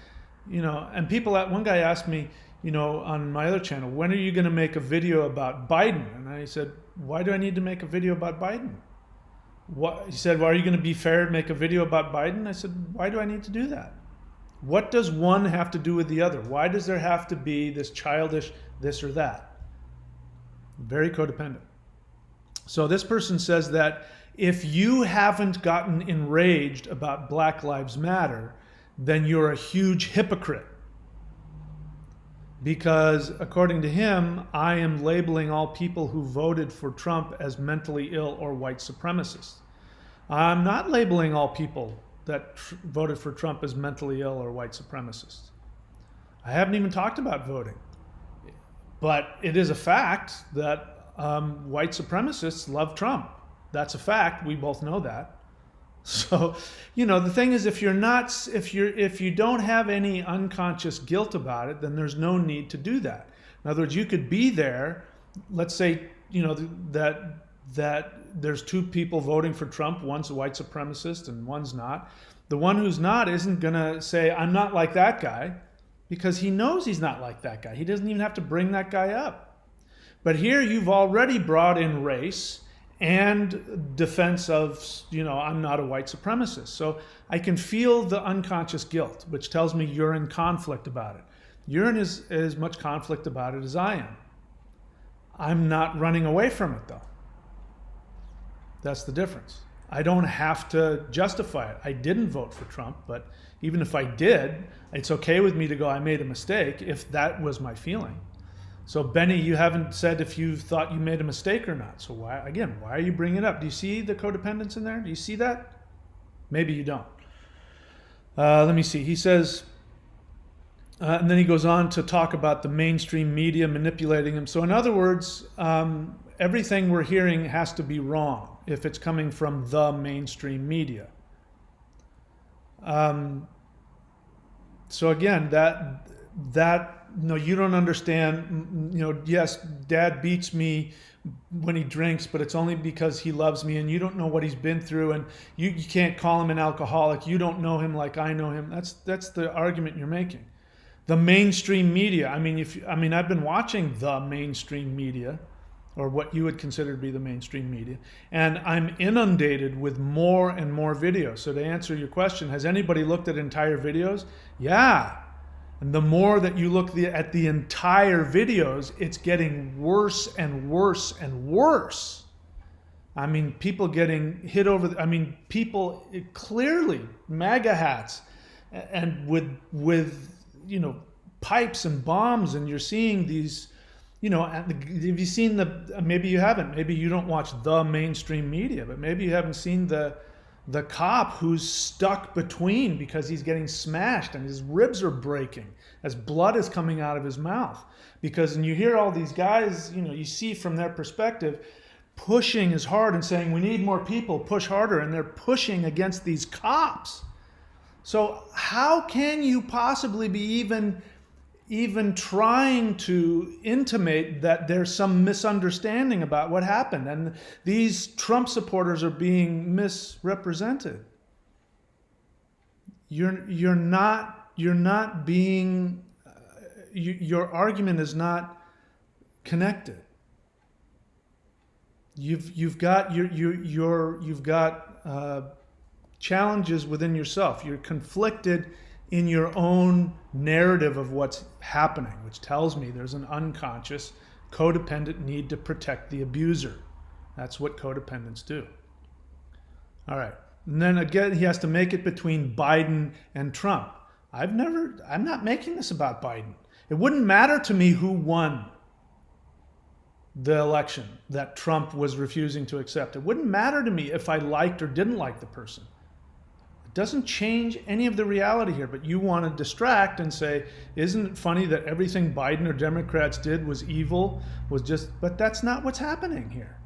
You know, and people, one guy asked me, you know, on my other channel, when are you going to make a video about Biden? And I said, why do I need to make a video about Biden? He said, well, are you going to be fair and make a video about Biden? I said, why do I need to do that? What does one have to do with the other? Why does there have to be this childish this or that? Very codependent. So this person says that if you haven't gotten enraged about Black Lives Matter, then you're a huge hypocrite. Because according to him, I am labeling all people who voted for Trump as mentally ill or white supremacists. I'm not labeling all people that voted for Trump as mentally ill or white supremacists. I haven't even talked about voting. But it is a fact that white supremacists love Trump. That's a fact. We both know that. So, you know, the thing is, if you don't have any unconscious guilt about it, then there's no need to do that. In other words, you could be there. Let's say, you know, that there's two people voting for Trump. One's a white supremacist and one's not. The one who's not isn't going to say, I'm not like that guy, because he knows he's not like that guy. He doesn't even have to bring that guy up. But here you've already brought in race and defense of, you know, I'm not a white supremacist. So I can feel the unconscious guilt, which tells me you're in conflict about it. You're in as much conflict about it as I am. I'm not running away from it, though. That's the difference. I don't have to justify it. I didn't vote for Trump, but even if I did, it's okay with me to go, I made a mistake, if that was my feeling. So Benny, you haven't said if you thought you made a mistake or not. So why are you bringing it up? Do you see the codependence in there? Do you see that? Maybe you don't. Let me see. He says, and then he goes on to talk about the mainstream media manipulating him. So in other words, everything we're hearing has to be wrong if it's coming from the mainstream media. So again, that no, you don't understand. Yes, Dad beats me when he drinks, but it's only because he loves me, and you don't know what he's been through, and you can't call him an alcoholic. You don't know him like I know him. That's the argument you're making. The mainstream media. I mean, I've been watching the mainstream media, or what you would consider to be the mainstream media, and I'm inundated with more and more videos. So to answer your question, has anybody looked at entire videos? Yeah. And the more that you look at the entire videos, it's getting worse and worse and worse. I mean, people getting hit over. People clearly MAGA hats and with pipes and bombs, and you're seeing these. Have you seen maybe you haven't. Maybe you don't watch the mainstream media, but maybe you haven't seen the cop who's stuck between because he's getting smashed and his ribs are breaking as blood is coming out of his mouth. And you hear all these guys, you see from their perspective, pushing as hard and saying, we need more people, push harder, and they're pushing against these cops. So how can you possibly be even trying to intimate that there's some misunderstanding about what happened, and these Trump supporters are being misrepresented? You're not being. Your argument is not connected. You've got challenges within yourself. You're conflicted in your own narrative of what's happening, which tells me there's an unconscious, codependent need to protect the abuser. That's what codependents do. All right. And then again, he has to make it between Biden and Trump. I'm not making this about Biden. It wouldn't matter to me who won the election that Trump was refusing to accept. It wouldn't matter to me if I liked or didn't like the person. It doesn't change any of the reality here, but you want to distract and say, isn't it funny that everything Biden or Democrats did was evil, but that's not what's happening here.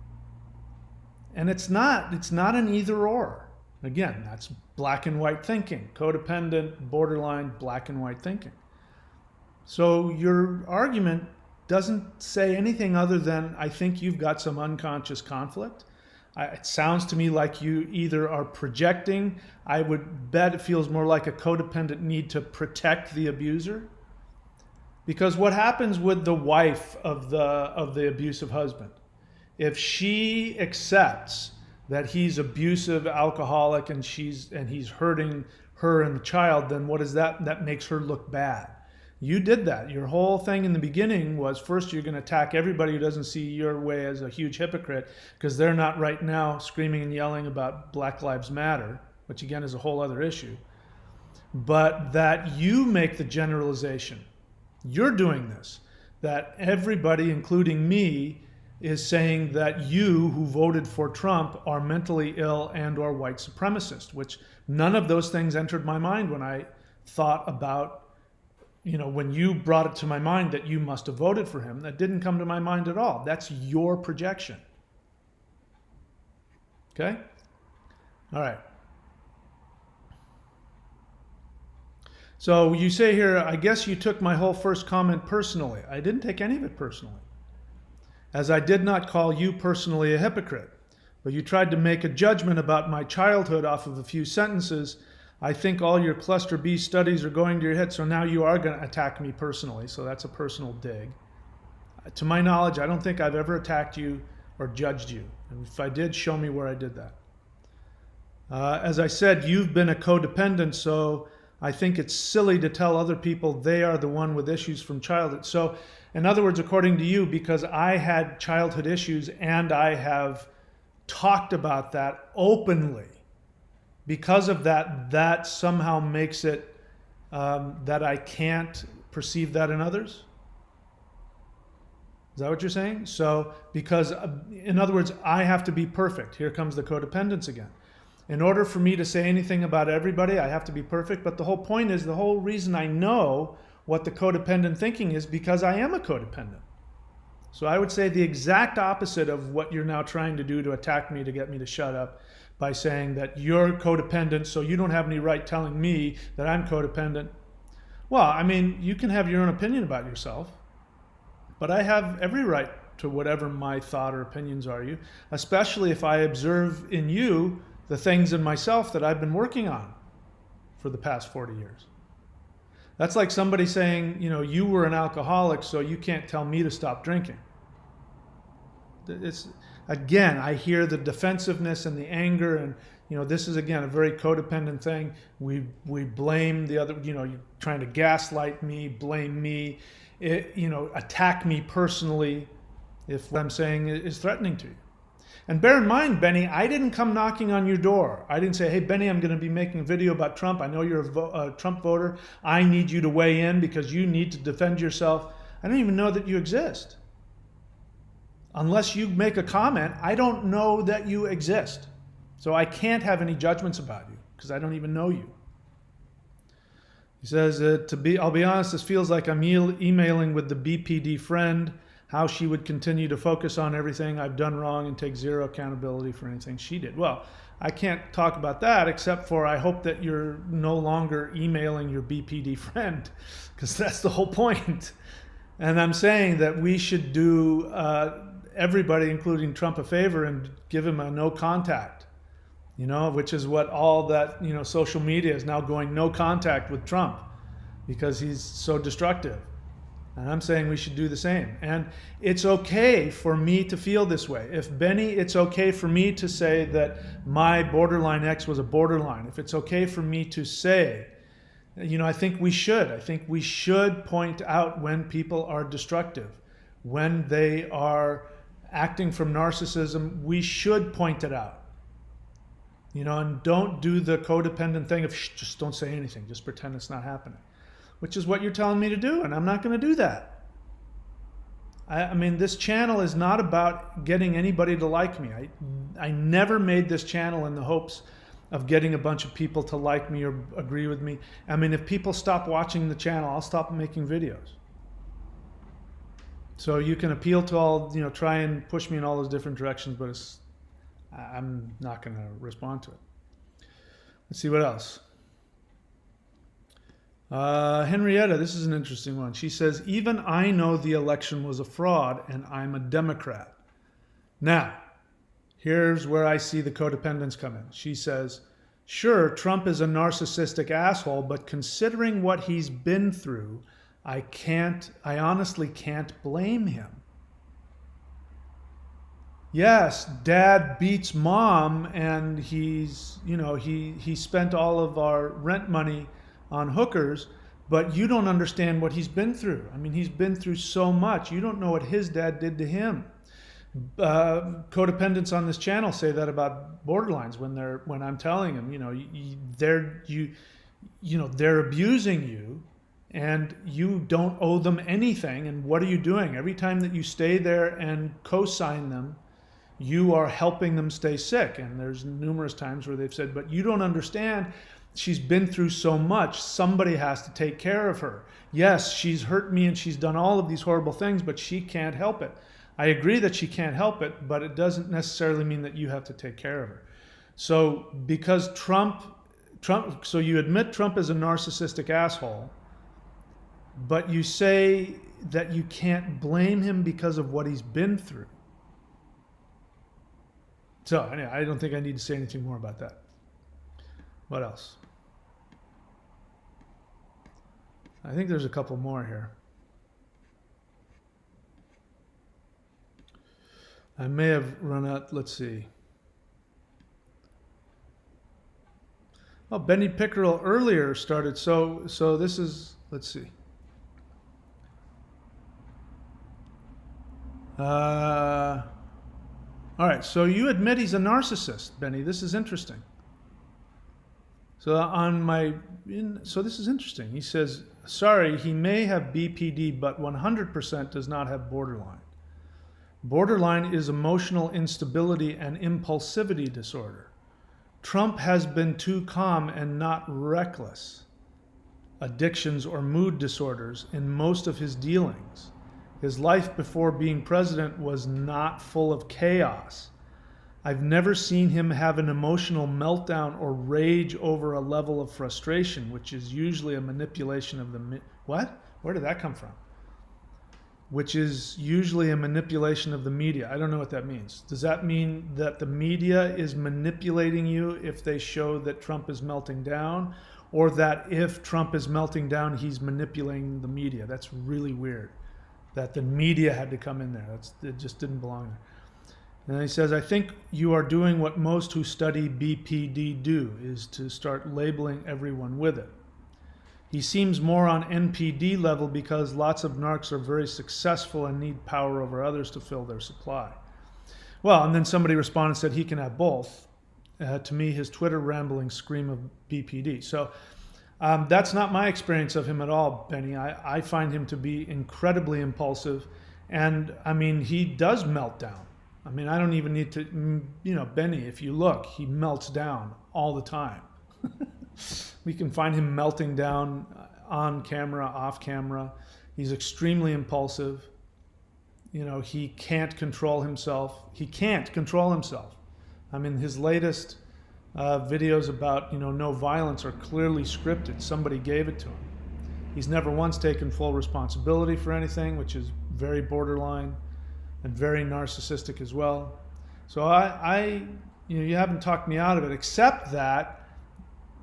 And it's not an either or. Again, that's black and white thinking, codependent, borderline, black and white thinking. So your argument doesn't say anything other than, I think you've got some unconscious conflict. It sounds to me like you either are projecting. I would bet it feels more like a codependent need to protect the abuser. Because what happens with the wife of the abusive husband? If she accepts that he's abusive, alcoholic, and he's hurting her and the child, then what is that? That makes her look bad. You did that. Your whole thing in the beginning was, first you're going to attack everybody who doesn't see your way as a huge hypocrite because they're not right now screaming and yelling about Black Lives Matter, which again is a whole other issue. But that you make the generalization. You're doing this. That everybody, including me, is saying that you who voted for Trump are mentally ill and or white supremacist, which none of those things entered my mind when I thought about, when you brought it to my mind that you must have voted for him. That didn't come to my mind at all. That's your projection. Okay? All right. So you say here, I guess you took my whole first comment personally. I didn't take any of it personally, as I did not call you personally a hypocrite, but you tried to make a judgment about my childhood off of a few sentences. I think all your cluster B studies are going to your head, so now you are going to attack me personally, so that's a personal dig. To my knowledge, I don't think I've ever attacked you or judged you. And if I did, show me where I did that. As I said, you've been a codependent, so I think it's silly to tell other people they are the one with issues from childhood. So, in other words, according to you, because I had childhood issues and I have talked about that openly. Because of that, that somehow makes it that I can't perceive that in others? Is that what you're saying? So, because, in other words, I have to be perfect. Here comes the codependence again. In order for me to say anything about everybody, I have to be perfect. But the whole point is, the whole reason I know what the codependent thinking is because I am a codependent. So I would say the exact opposite of what you're now trying to do to attack me, to get me to shut up, by saying that you're codependent, so you don't have any right telling me that I'm codependent. Well, I mean, you can have your own opinion about yourself, but I have every right to whatever my thought or opinions are, you, especially if I observe in you the things in myself that I've been working on for the past 40 years. That's like somebody saying, you know, you were an alcoholic, so you can't tell me to stop drinking. It's, again, I hear the defensiveness and the anger, and you know, this is again a very codependent thing. We blame the other, you know, you're trying to gaslight me, blame me, you know, attack me personally if what I'm saying is threatening to you. And bear in mind, Benny, I didn't come knocking on your door. I didn't say, hey, Benny, I'm going to be making a video about Trump. I know you're a Trump voter. I need you to weigh in because you need to defend yourself. I don't even know that you exist. Unless you make a comment, I don't know that you exist. So I can't have any judgments about you because I don't even know you. He says, I'll be honest, this feels like I'm emailing with the BPD friend, how she would continue to focus on everything I've done wrong and take zero accountability for anything she did. Well, I can't talk about that except for I hope that you're no longer emailing your BPD friend, because that's the whole point. And I'm saying that we should do everybody, including Trump, a favor and give him a no contact, you know, which is what all that, you know, social media is now going no contact with Trump because he's so destructive. And I'm saying we should do the same. And it's okay for me to feel this way. If Benny, it's okay for me to say that my borderline ex was a borderline. If it's okay for me to say, you know, I think we should point out when people are destructive, when they are acting from narcissism. We should point it out. You know, and don't do the codependent thing of just don't say anything, just pretend it's not happening. Which is what you're telling me to do, and I'm not going to do that. I mean, this channel is not about getting anybody to like me. I never made this channel in the hopes of getting a bunch of people to like me or agree with me. I mean, if people stop watching the channel, I'll stop making videos. So you can appeal to all, you know, try and push me in all those different directions, but I'm not going to respond to it. Let's see what else. Henrietta, this is an interesting one. She says, even I know the election was a fraud and I'm a Democrat. Now, here's where I see the codependence come in. She says, sure, Trump is a narcissistic asshole, but considering what he's been through, I honestly can't blame him. Yes, dad beats mom and he's, you know, he spent all of our rent money on hookers, but you don't understand what he's been through. I mean, he's been through so much. You don't know what his dad did to him. Codependents on this channel say that about borderlines when I'm telling them, you know, they're abusing you and you don't owe them anything. And what are you doing? Every time that you stay there and co-sign them, you are helping them stay sick. And there's numerous times where they've said, but you don't understand. She's been through so much. Somebody has to take care of her. Yes, she's hurt me and she's done all of these horrible things, but she can't help it. I agree that she can't help it, but it doesn't necessarily mean that you have to take care of her. So because so you admit Trump is a narcissistic asshole, but you say that you can't blame him because of what he's been through. So anyway, I don't think I need to say anything more about that. What else? I think there's a couple more here. I may have run out. Let's see. Oh, Benny Pickerel earlier started. So this is, let's see. All right, so you admit he's a narcissist, Benny. This is interesting. So so this is interesting. He says, sorry, he may have BPD, but 100% does not have borderline. Borderline is emotional instability and impulsivity disorder. Trump has been too calm and not reckless. Addictions or mood disorders in most of his dealings. His life before being president was not full of chaos. I've never seen him have an emotional meltdown or rage over a level of frustration, which is usually a manipulation of the... What? Where did that come from? Which is usually a manipulation of the media. I don't know what that means. Does that mean that the media is manipulating you if they show that Trump is melting down? Or that if Trump is melting down, he's manipulating the media? That's really weird. That the media had to come in there. It just didn't belong there. And he says, I think you are doing what most who study BPD do, is to start labeling everyone with it. He seems more on NPD level because lots of narcs are very successful and need power over others to fill their supply. Well, and then somebody responded and said he can have both. To me, his Twitter ramblings scream of BPD. So that's not my experience of him at all, Benny. I find him to be incredibly impulsive. And I mean, he does melt down. I mean, I don't even need to, Benny, if you look, he melts down all the time. We can find him melting down on camera, off camera. He's extremely impulsive. He can't control himself. I mean, his latest videos about, no violence are clearly scripted. Somebody gave it to him. He's never once taken full responsibility for anything, which is very borderline and very narcissistic as well. So you haven't talked me out of it, except that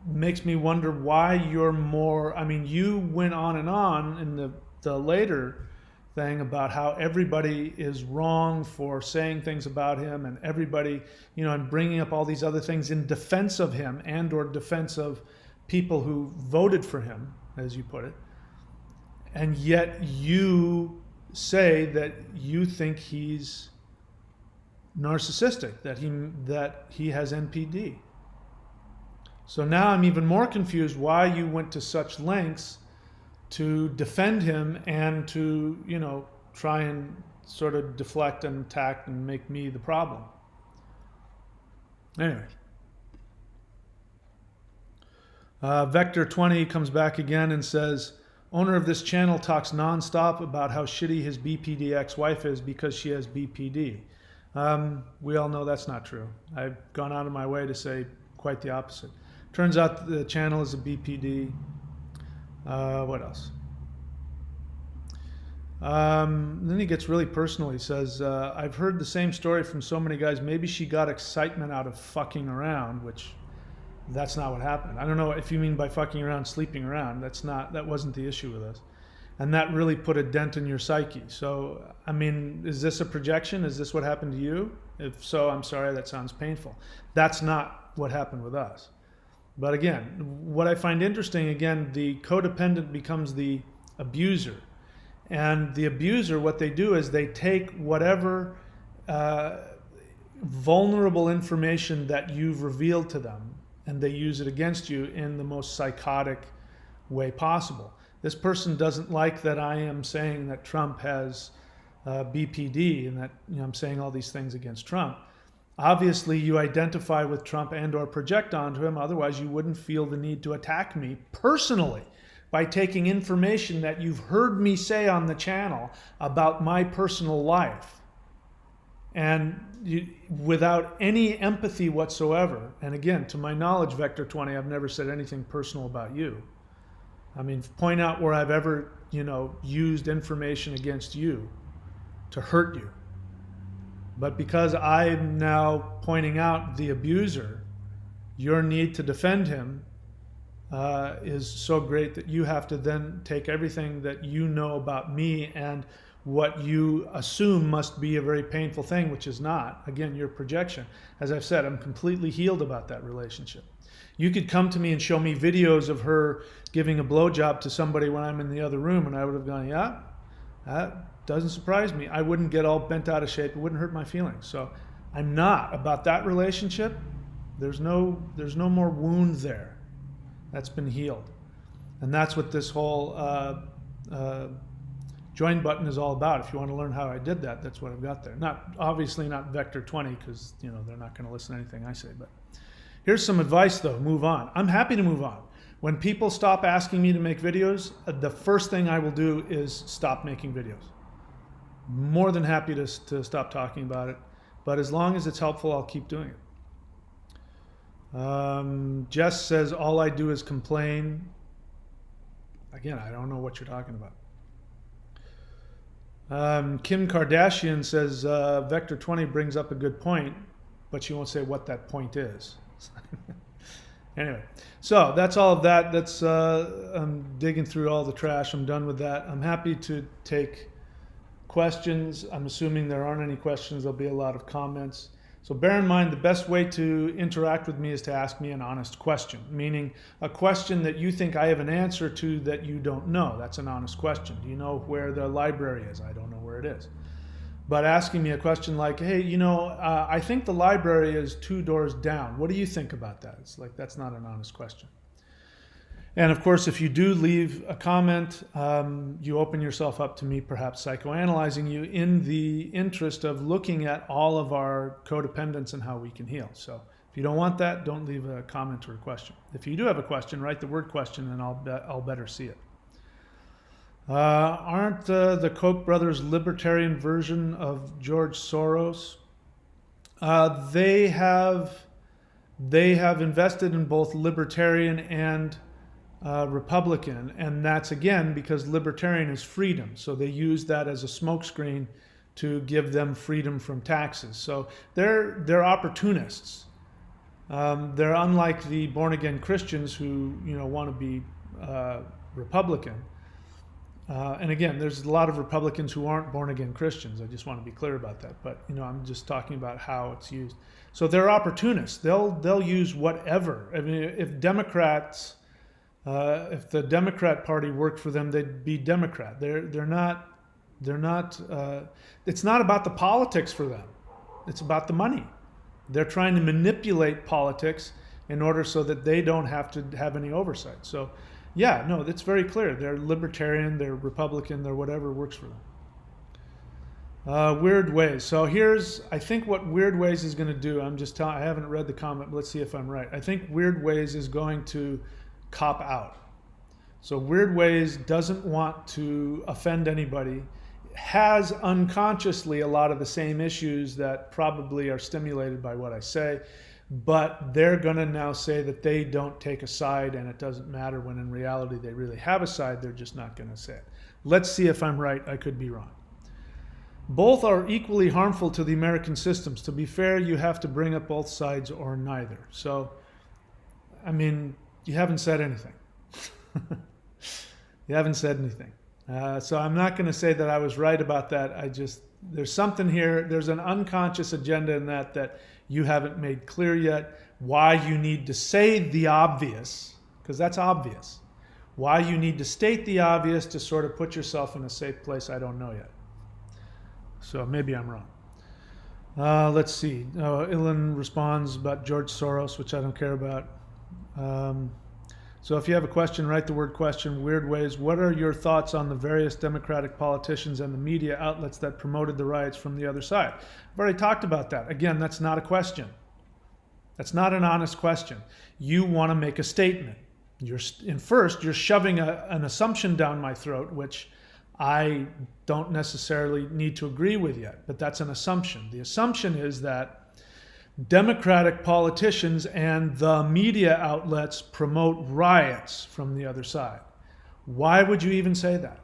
makes me wonder why you're more, you went on and on in the later thing about how everybody is wrong for saying things about him, and everybody, and bringing up all these other things in defense of him and or defense of people who voted for him, as you put it. And yet you say that you think he's narcissistic, that he has NPD. So now I'm even more confused why you went to such lengths to defend him and to, try and sort of deflect and attack and make me the problem. Anyway. Vector 20 comes back again and says, owner of this channel talks nonstop about how shitty his BPD ex-wife is because she has BPD. We all know that's not true. I've gone out of my way to say quite the opposite. Turns out the channel is a BPD. What else? Then he gets really personal. He says, I've heard the same story from so many guys. Maybe she got excitement out of fucking around, which that's not what happened. I don't know if you mean by fucking around, sleeping around. That wasn't the issue with us. And that really put a dent in your psyche. So, is this a projection? Is this what happened to you? If so, I'm sorry, that sounds painful. That's not what happened with us. But again, what I find interesting, again, the codependent becomes the abuser. And the abuser, what they do is they take whatever vulnerable information that you've revealed to them, and they use it against you in the most psychotic way possible. This person doesn't like that I am saying that Trump has BPD and that I'm saying all these things against Trump. Obviously, you identify with Trump and or project onto him. Otherwise, you wouldn't feel the need to attack me personally by taking information that you've heard me say on the channel about my personal life. And without any empathy whatsoever. And again, to my knowledge, Vector 20, I've never said anything personal about you. Point out where I've ever, used information against you to hurt you. But because I'm now pointing out the abuser, your need to defend him is so great that you have to then take everything that you know about me and what you assume must be a very painful thing, which is not. Again, your projection. As I've said, I'm completely healed about that relationship. You could come to me and show me videos of her giving a blowjob to somebody when I'm in the other room, and I would have gone, yeah, that doesn't surprise me. I wouldn't get all bent out of shape. It wouldn't hurt my feelings. So I'm not. About that relationship, there's no more wound there. That's been healed. And that's what this whole join button is all about. If you want to learn how I did that, that's what I've got there. Not obviously not Vector 20, because they're not going to listen to anything I say. But here's some advice though. Move on. I'm happy to move on. When people stop asking me to make videos, the first thing I will do is stop making videos. More than happy to stop talking about it. But as long as it's helpful, I'll keep doing it. Jess says, all I do is complain. Again, I don't know what you're talking about. Kim Kardashian says, Vector 20 brings up a good point, but she won't say what that point is. Anyway, so that's all of that. That's I'm digging through all the trash. I'm done with that. I'm happy to take questions. I'm assuming there aren't any questions. There'll be a lot of comments. So bear in mind, the best way to interact with me is to ask me an honest question, meaning a question that you think I have an answer to that you don't know. That's an honest question. Do you know where the library is? I don't know where it is. But asking me a question like, hey, I think the library is 2 doors down. What do you think about that? It's like, that's not an honest question. And of course, if you do leave a comment, you open yourself up to me perhaps psychoanalyzing you in the interest of looking at all of our codependence and how we can heal. So if you don't want that, don't leave a comment or a question. If you do have a question, write the word question and I'll better see it. Aren't the Koch brothers libertarian version of George Soros? They have invested in both libertarian and Republican, and that's again because libertarian is freedom. So they use that as a smokescreen to give them freedom from taxes. So they're opportunists. They're unlike the born-again Christians who want to be Republican. And again, there's a lot of Republicans who aren't born-again Christians. I just want to be clear about that. But I'm just talking about how it's used. So they're opportunists. They'll use whatever. I mean, if Democrats, if the Democrat Party worked for them, they'd be Democrat. They're not. It's not about the politics for them. It's about the money. They're trying to manipulate politics in order so that they don't have to have any oversight. So. Yeah, no, it's very clear. They're libertarian, they're Republican, they're whatever works for them. Weird Ways. So I think what Weird Ways is going to do, I haven't read the comment, but let's see if I'm right. I think Weird Ways is going to cop out. So Weird Ways doesn't want to offend anybody, has unconsciously a lot of the same issues that probably are stimulated by what I say, but they're going to now say that they don't take a side and it doesn't matter, when in reality they really have a side. They're just not going to say it. Let's see if I'm right. I could be wrong. Both are equally harmful to the American systems. To be fair, you have to bring up both sides or neither. So, I mean, you haven't said anything. You haven't said anything. So I'm not going to say that I was right about that. There's something here. There's an unconscious agenda in that you haven't made clear yet. Why you need to say the obvious, because that's obvious. Why you need to state the obvious to sort of put yourself in a safe place, I don't know yet. So maybe I'm wrong. Let's see. Ilan responds about George Soros, which I don't care about. So if you have a question, write the word question. Weird Ways. What are your thoughts on the various Democratic politicians and the media outlets that promoted the riots from the other side? I've already talked about that. Again, that's not a question. That's not an honest question. You want to make a statement. You're shoving an assumption down my throat, which I don't necessarily need to agree with yet, but that's an assumption. The assumption is that Democratic politicians and the media outlets promote riots from the other side. Why would you even say that?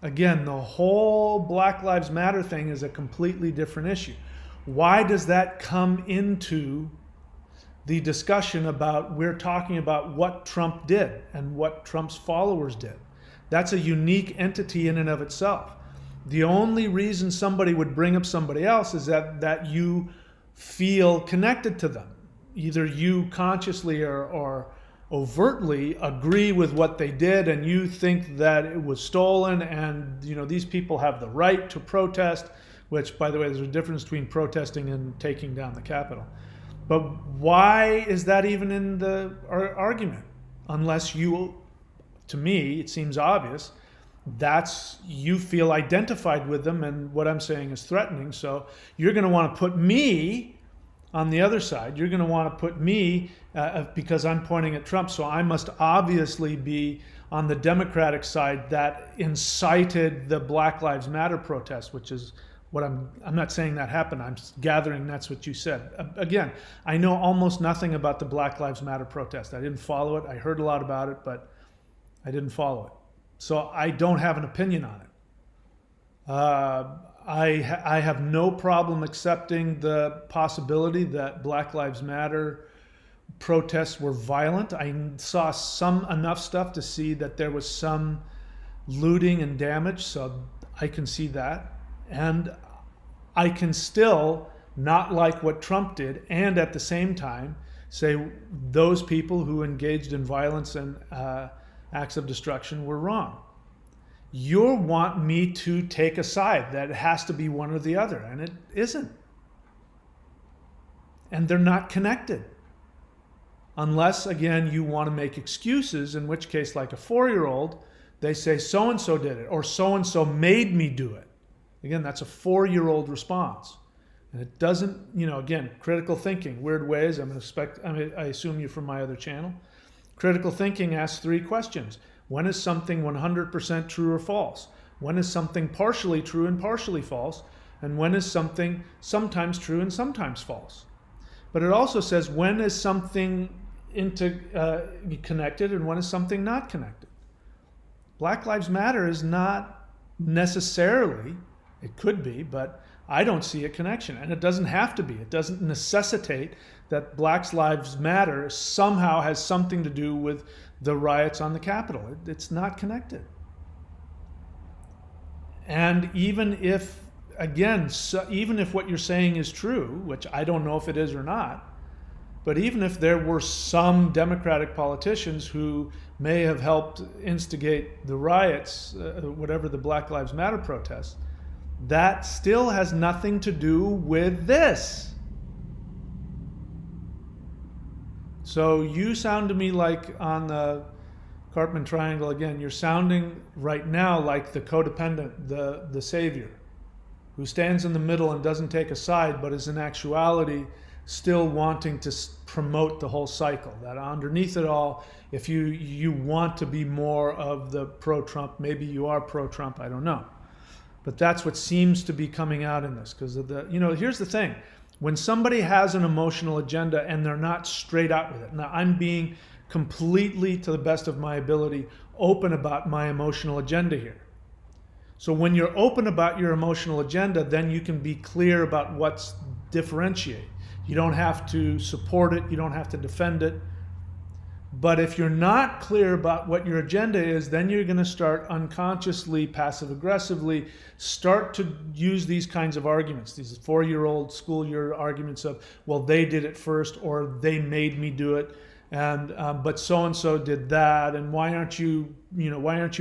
Again, the whole Black Lives Matter thing is a completely different issue. Why does that come into the discussion about, we're talking about what Trump did and what Trump's followers did? That's a unique entity in and of itself. The only reason somebody would bring up somebody else is that you feel connected to them. Either you consciously or overtly agree with what they did and you think that it was stolen and these people have the right to protest which, by the way, there's a difference between protesting and taking down the Capitol. But why is that even in the argument? Unless you, to me, it seems obvious, you feel identified with them, and what I'm saying is threatening. So you're going to want to put me on the other side. You're going to want to put me because I'm pointing at Trump. So I must obviously be on the Democratic side that incited the Black Lives Matter protest, which is what I'm not saying that happened. I'm gathering that's what you said. Again, I know almost nothing about the Black Lives Matter protest. I didn't follow it. I heard a lot about it, but I didn't follow it. So I don't have an opinion on it. I have no problem accepting the possibility that Black Lives Matter protests were violent. I saw enough stuff to see that there was some looting and damage, so I can see that. And I can still not like what Trump did, and at the same time say those people who engaged in violence and acts of destruction were wrong. You want me to take a side, that it has to be one or the other, and it isn't. And they're not connected. Unless, again, you want to make excuses, in which case, like a 4-year-old, they say so-and-so did it, or so-and-so made me do it. Again, that's a 4-year-old response. And it doesn't, again, critical thinking, weird ways. I assume you're from my other channel. Critical thinking asks 3 questions. When is something 100% true or false? When is something partially true and partially false? And when is something sometimes true and sometimes false? But it also says when is something connected and when is something not connected? Black Lives Matter is not necessarily, it could be, but I don't see a connection, and it doesn't have to be. It doesn't necessitate that Black Lives Matter somehow has something to do with the riots on the Capitol. It's not connected. And even if, again, even if what you're saying is true, which I don't know if it is or not, but even if there were some Democratic politicians who may have helped instigate the riots, whatever the Black Lives Matter protests, that still has nothing to do with this. So you sound to me like on the Karpman triangle, again, you're sounding right now like the codependent, the savior, who stands in the middle and doesn't take a side, but is in actuality still wanting to promote the whole cycle. That underneath it all, if you want to be more of the pro-Trump, maybe you are pro-Trump, I don't know. But that's what seems to be coming out in this, because of here's the thing. When somebody has an emotional agenda and they're not straight out with it. Now, I'm being completely, to the best of my ability, open about my emotional agenda here. So when you're open about your emotional agenda, then you can be clear about what's differentiate. You don't have to support it. You don't have to defend it. But if you're not clear about what your agenda is, then you're going to start unconsciously, passive-aggressively, start to use these kinds of arguments, these 4-year-old school-year arguments of, well, they did it first, or they made me do it, and but so-and-so did that, and why aren't you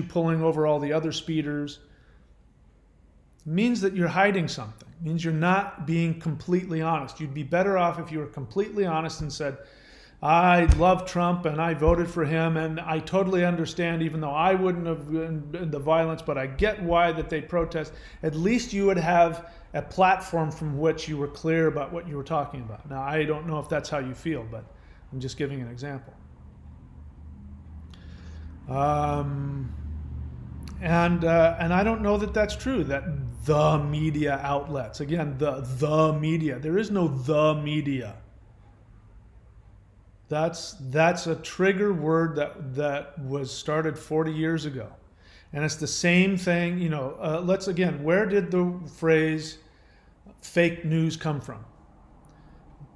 pulling over all the other speeders? It means that you're hiding something. It means you're not being completely honest. You'd be better off if you were completely honest and said, I love Trump and I voted for him, and I totally understand, even though I wouldn't have been the violence, but I get why that they protest. At least you would have a platform from which you were clear about what you were talking about. Now, I don't know if that's how you feel, but I'm just giving an example. And I don't know that that's true, that the media outlets, again, the media, there is no the media. That's a trigger word that was started 40 years ago. And it's the same thing, let's again, where did the phrase fake news come from?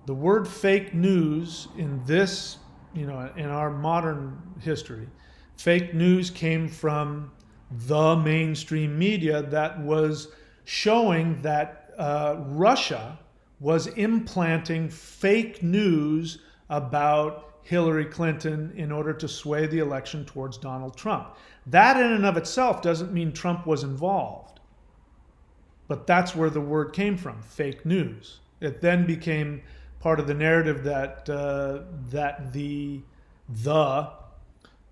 The word fake news in this, in our modern history, fake news came from the mainstream media that was showing that Russia was implanting fake news about Hillary Clinton in order to sway the election towards Donald Trump. That in and of itself doesn't mean Trump was involved. But that's where the word came from, fake news. It then became part of the narrative that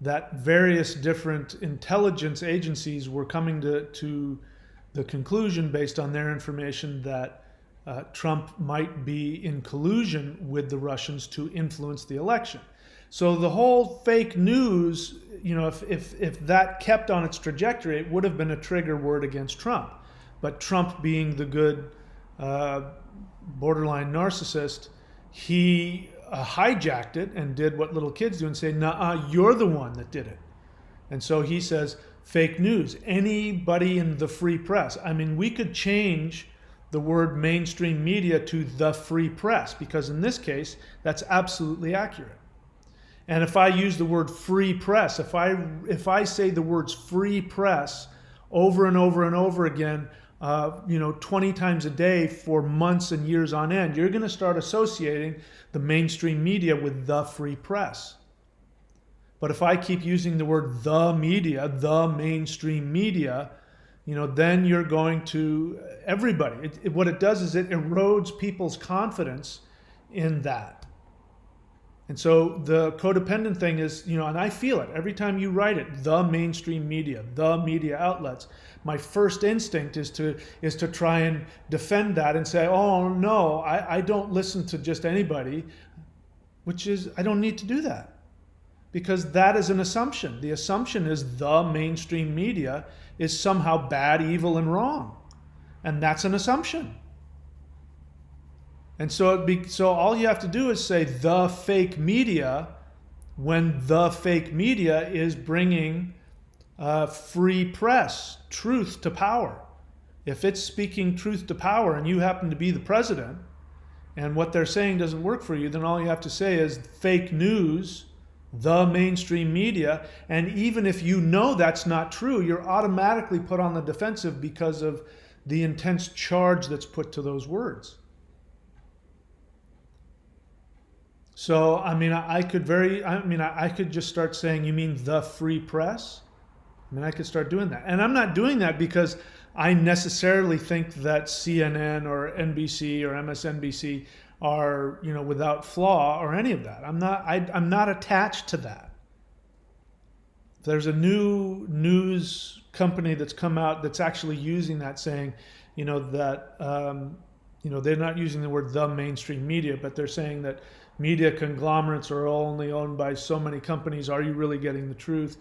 that various different intelligence agencies were coming to the conclusion based on their information that Trump might be in collusion with the Russians to influence the election. So the whole fake news, if that kept on its trajectory, it would have been a trigger word against Trump. But Trump, being the good borderline narcissist, he hijacked it and did what little kids do and say, "Nah, you're the one that did it." And so he says, fake news. Anybody in the free press. I mean, we could change the word mainstream media to the free press, because in this case, that's absolutely accurate. And if I use the word free press, if I say the words free press over and over and over again, 20 times a day for months and years on end, you're going to start associating the mainstream media with the free press. But if I keep using the word the media, the mainstream media, then you're going to everybody. What it does is it erodes people's confidence in that. And so the codependent thing is, and I feel it every time you write it, the mainstream media, the media outlets. My first instinct is to try and defend that and say, oh no, I don't listen to just anybody, which is, I don't need to do that. Because that is an assumption. The assumption is the mainstream media is somehow bad, evil, and wrong. And that's an assumption. And so all you have to do is say the fake media when the fake media is bringing free press, truth to power. If it's speaking truth to power and you happen to be the president and what they're saying doesn't work for you, then all you have to say is fake news, the mainstream media. And even if you know that's not true, you're automatically put on the defensive because of the intense charge that's put to those words. So, I could just start saying, you mean the free press? I could start doing that. And I'm not doing that because I necessarily think that CNN or NBC or MSNBC are, without flaw or any of that. I'm not attached to that. There's a new news company that's come out that's actually using that, saying, that, they're not using the word the mainstream media, but they're saying that media conglomerates are only owned by so many companies. Are you really getting the truth?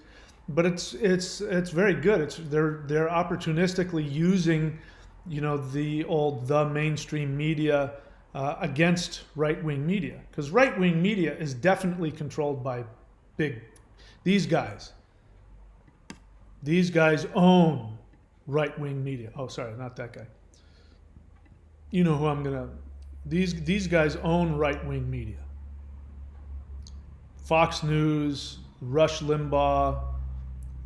But it's very good. They're opportunistically using, the mainstream media against right-wing media, because right-wing media is definitely controlled by these guys. These guys own right-wing media. Oh, sorry, not that guy. You know who these guys own right-wing media. Fox News, Rush Limbaugh,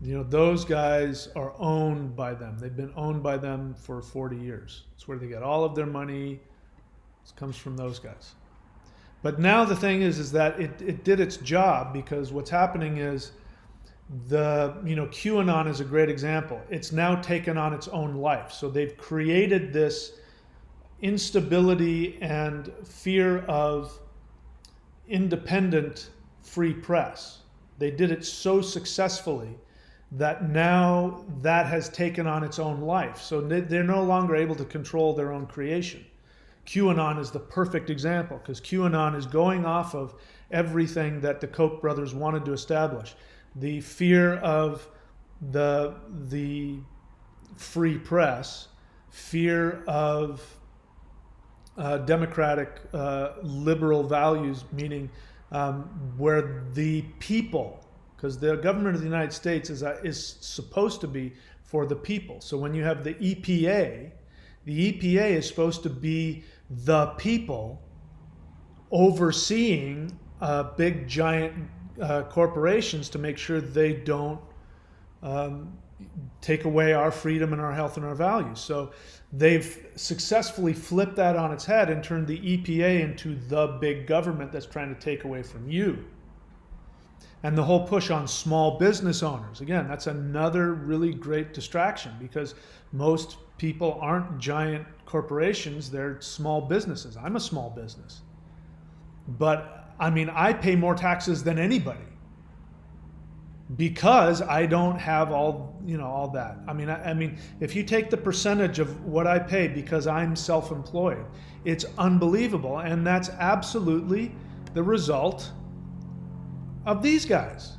those guys are owned by them. They've been owned by them for 40 years. It's where they get all of their money. It comes from those guys. But now the thing is that it did its job, because what's happening is QAnon is a great example. It's now taken on its own life. So they've created this instability and fear of independent free press. They did it so successfully that now that has taken on its own life. So they're no longer able to control their own creation. QAnon is the perfect example, because QAnon is going off of everything that the Koch brothers wanted to establish. The fear of the free press, fear of democratic liberal values, meaning where the people, because the government of the United States is supposed to be for the people. So when you have the EPA is supposed to be the people overseeing big giant corporations to make sure they don't take away our freedom and our health and our values. So they've successfully flipped that on its head and turned the EPA into the big government that's trying to take away from you. And the whole push on small business owners, again, that's another really great distraction, because most people aren't giant corporations, they're small businesses. I'm a small business. But I mean, I pay more taxes than anybody because I don't have all that. I mean, if you take the percentage of what I pay because I'm self-employed, it's unbelievable, and that's absolutely the result of these guys.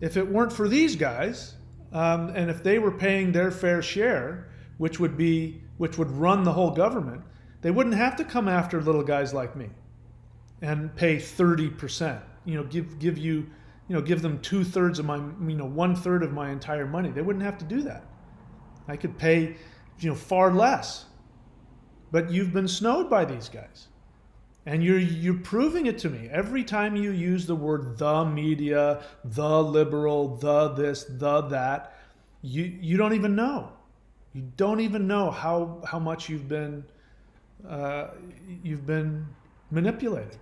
If it weren't for these guys, and if they were paying their fair share, which would run the whole government, they wouldn't have to come after little guys like me and pay 30%. Give them 2/3 of my, 1/3 of my entire money. They wouldn't have to do that. I could pay, far less. But you've been snowed by these guys. And you're proving it to me. Every time you use the word the media, the liberal, the this, the that, you don't even know. You don't even know how much you've been manipulated.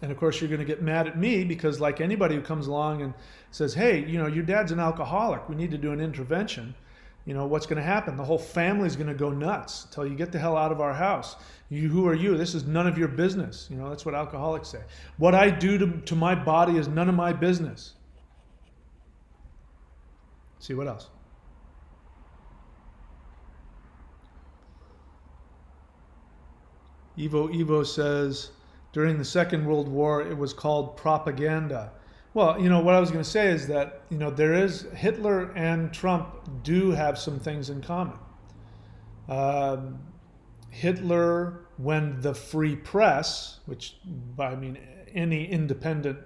And of course, you're going to get mad at me because, like anybody who comes along and says, "Hey, your dad's an alcoholic. We need to do an intervention." What's going to happen? The whole family's going to go nuts until you get the hell out of our house. Who are you? This is none of your business. That's what alcoholics say. What I do to my body is none of my business. See, what else? Evo says, during the Second World War, it was called propaganda. Well, what I was going to say is that, Hitler and Trump do have some things in common. Hitler, when the free press, which I mean any independent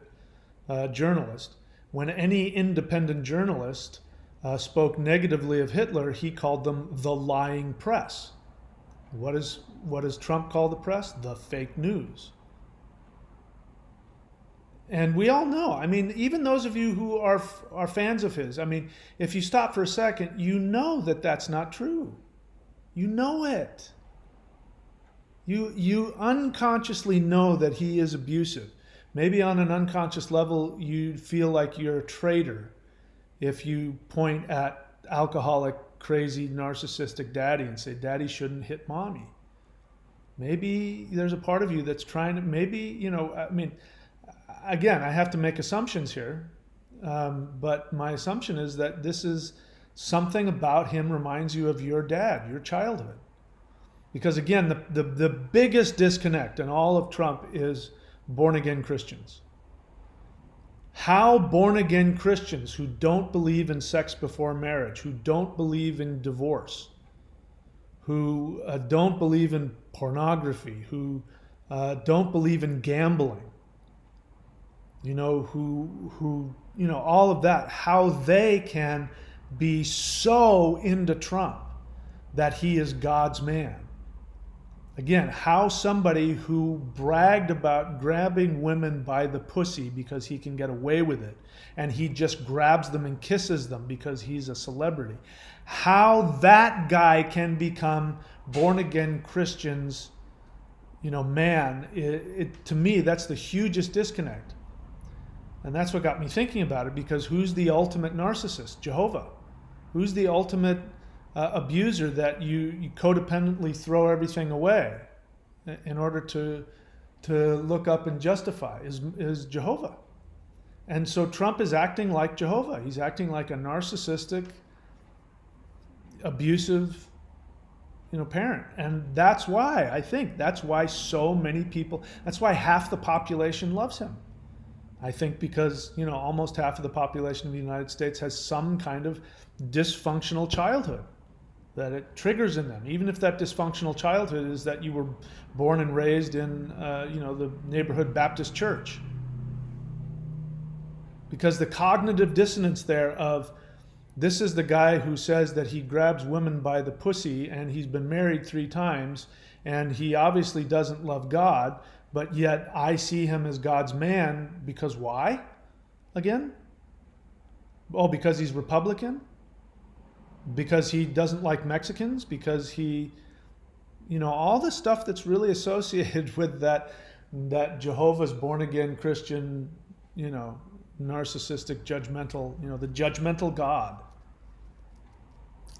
journalist, when any independent journalist spoke negatively of Hitler, he called them the lying press. What does Trump call the press? The fake news. And we all know, even those of you who are fans of his, if you stop for a second, you know that that's not true. You know it. You unconsciously know that he is abusive. Maybe on an unconscious level, you feel like you're a traitor if you point at alcoholic, crazy, narcissistic daddy and say, "Daddy shouldn't hit mommy." Maybe there's a part of you that's trying to, again, I have to make assumptions here, but my assumption is that this is something about him reminds you of your dad, your childhood. Because again, the biggest disconnect in all of Trump is born-again Christians. How born-again Christians who don't believe in sex before marriage, who don't believe in divorce, who don't believe in pornography, who don't believe in gambling, all of that, how they can be so into Trump that he is God's man. Again, how somebody who bragged about grabbing women by the pussy because he can get away with it, and he just grabs them and kisses them because he's a celebrity, how that guy can become born-again Christians, man, to me, that's the hugest disconnect. And that's what got me thinking about it, because who's the ultimate narcissist? Jehovah. Who's the ultimate abuser that you codependently throw everything away in order to look up and justify? Is Jehovah. And so Trump is acting like Jehovah. He's acting like a narcissistic, abusive, parent. And that's why so many people, that's why half the population loves him. I think because, almost half of the population of the United States has some kind of dysfunctional childhood that it triggers in them. Even if that dysfunctional childhood is that you were born and raised in, the neighborhood Baptist church. Because the cognitive dissonance there of, this is the guy who says that he grabs women by the pussy and he's been married 3 times and he obviously doesn't love God, but yet I see him as God's man because why? Again? Oh, because he's Republican? Because he doesn't like Mexicans? Because he, all the stuff that's really associated with that Jehovah's born-again Christian, narcissistic, judgmental, the judgmental God.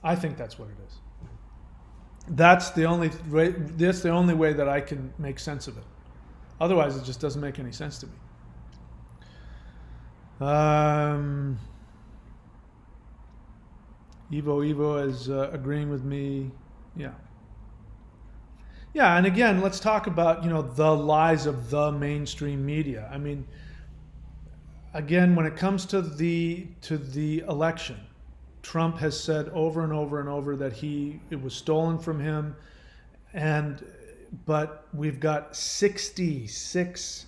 I think that's what it is. That's the only way that I can make sense of it. Otherwise, it just doesn't make any sense to me. Evo is agreeing with me. Yeah. Yeah, and again, let's talk about, the lies of the mainstream media. I mean, again, when it comes to the election, Trump has said over and over and over that it was stolen from him, but we've got 66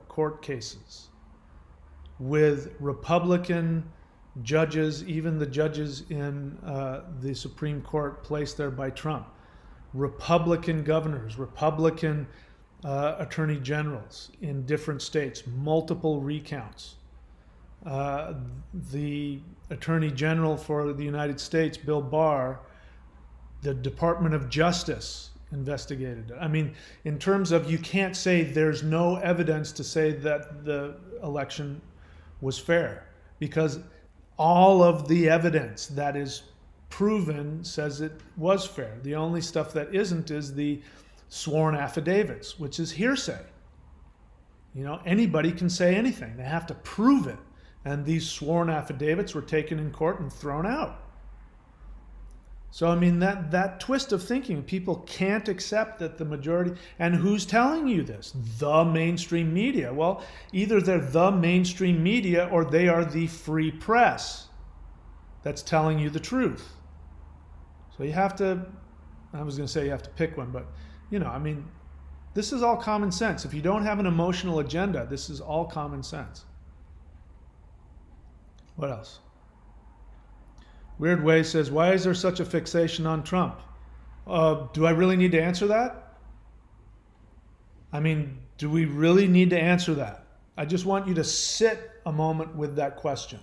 court cases with Republican judges, even the judges in the Supreme Court placed there by Trump, Republican governors, Republican attorney generals in different states, multiple recounts. The Attorney General for the United States, Bill Barr, the Department of Justice investigated it. I mean, in terms of, you can't say there's no evidence to say that the election was fair, because all of the evidence that is proven says it was fair. The only stuff that isn't is the sworn affidavits, which is hearsay. Anybody can say anything. They have to prove it. And these sworn affidavits were taken in court and thrown out. So, I mean, that twist of thinking, people can't accept that the majority, and who's telling you this? The mainstream media. Well, either they're the mainstream media or they are the free press that's telling you the truth. So you have to, I was going to say you have to pick one, but, I mean, this is all common sense. If you don't have an emotional agenda, this is all common sense. What else? Weird Way says, why is there such a fixation on Trump? Do I really need to answer that? I mean, do we really need to answer that? I just want you to sit a moment with that question.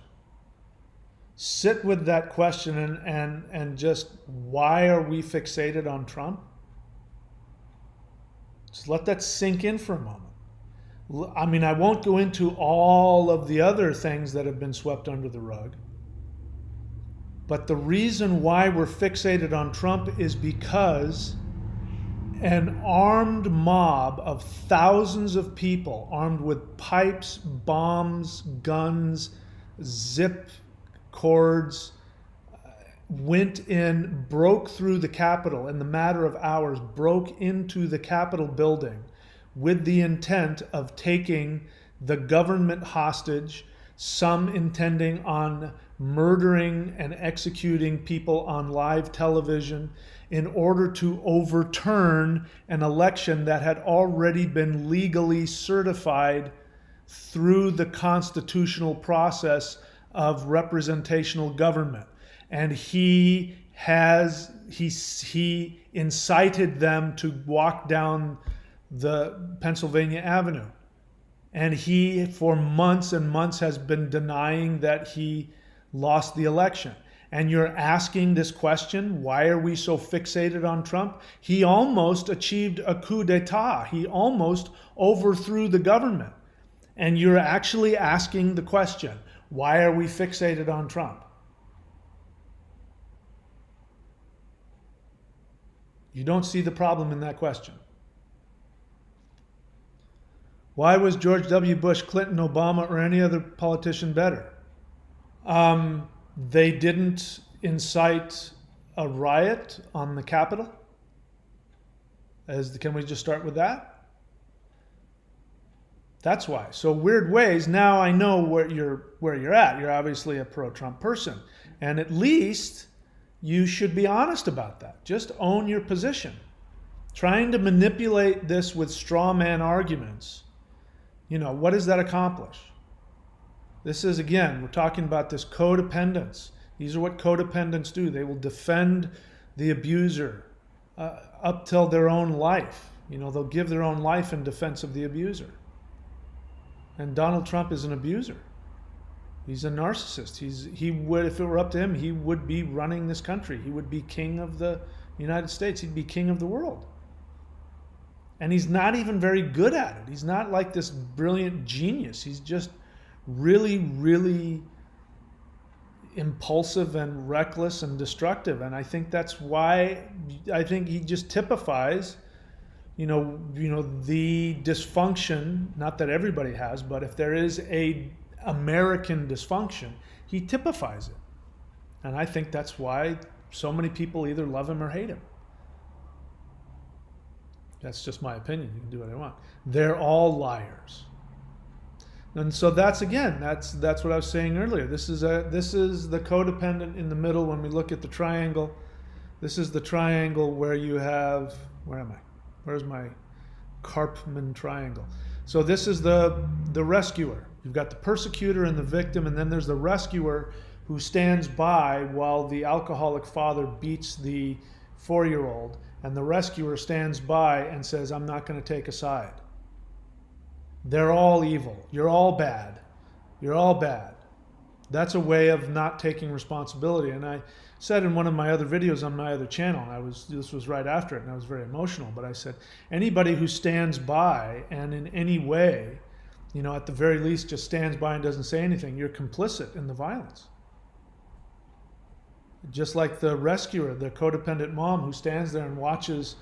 Sit with that question and just, why are we fixated on Trump? Just let that sink in for a moment. I mean, I won't go into all of the other things that have been swept under the rug. But the reason why we're fixated on Trump is because an armed mob of thousands of people, armed with pipes, bombs, guns, zip cords, went in, broke through the Capitol in the matter of hours, broke into the Capitol building with the intent of taking the government hostage, some intending on murdering and executing people on live television in order to overturn an election that had already been legally certified through the constitutional process of representational government. And he incited them to walk down the Pennsylvania Avenue. And he, for months and months, has been denying that he lost the election. And you're asking this question, why are we so fixated on Trump? He almost achieved a coup d'etat. He almost overthrew the government. And you're actually asking the question, why are we fixated on Trump? You don't see the problem in that question. Why was George W. Bush, Clinton, Obama, or any other politician better? They didn't incite a riot on the Capitol. Can we just start with that? That's why. So Weird Ways, now I know where you're at. You're obviously a pro-Trump person. And at least you should be honest about that. Just own your position. Trying to manipulate this with straw man arguments, what does that accomplish? This is, again, we're talking about this codependence. These are what codependents do. They will defend the abuser up till their own life. They'll give their own life in defense of the abuser. And Donald Trump is an abuser. He's a narcissist. He would, if it were up to him, he would be running this country. He would be king of the United States. He'd be king of the world. And he's not even very good at it. He's not like this brilliant genius. He's just really, really impulsive and reckless and destructive. And I think that's why I think he just typifies, the dysfunction, not that everybody has, but if there is a American dysfunction, he typifies it. And I think that's why so many people either love him or hate him. That's just my opinion. You can do what I want. They're all liars. And so that's what I was saying earlier. This is the codependent in the middle when we look at the triangle. This is the triangle where you have, where am I? Where's my Karpman triangle? So this is the rescuer. You've got the persecutor and the victim, and then there's the rescuer who stands by while the alcoholic father beats the 4-year-old, and the rescuer stands by and says, I'm not going to take a side. They're all evil. You're all bad. You're all bad. That's a way of not taking responsibility. And I said in one of my other videos on my other channel, this was right after it, and I was very emotional, but I said, anybody who stands by and in any way, at the very least just stands by and doesn't say anything, you're complicit in the violence. Just like the rescuer, the codependent mom who stands there and watches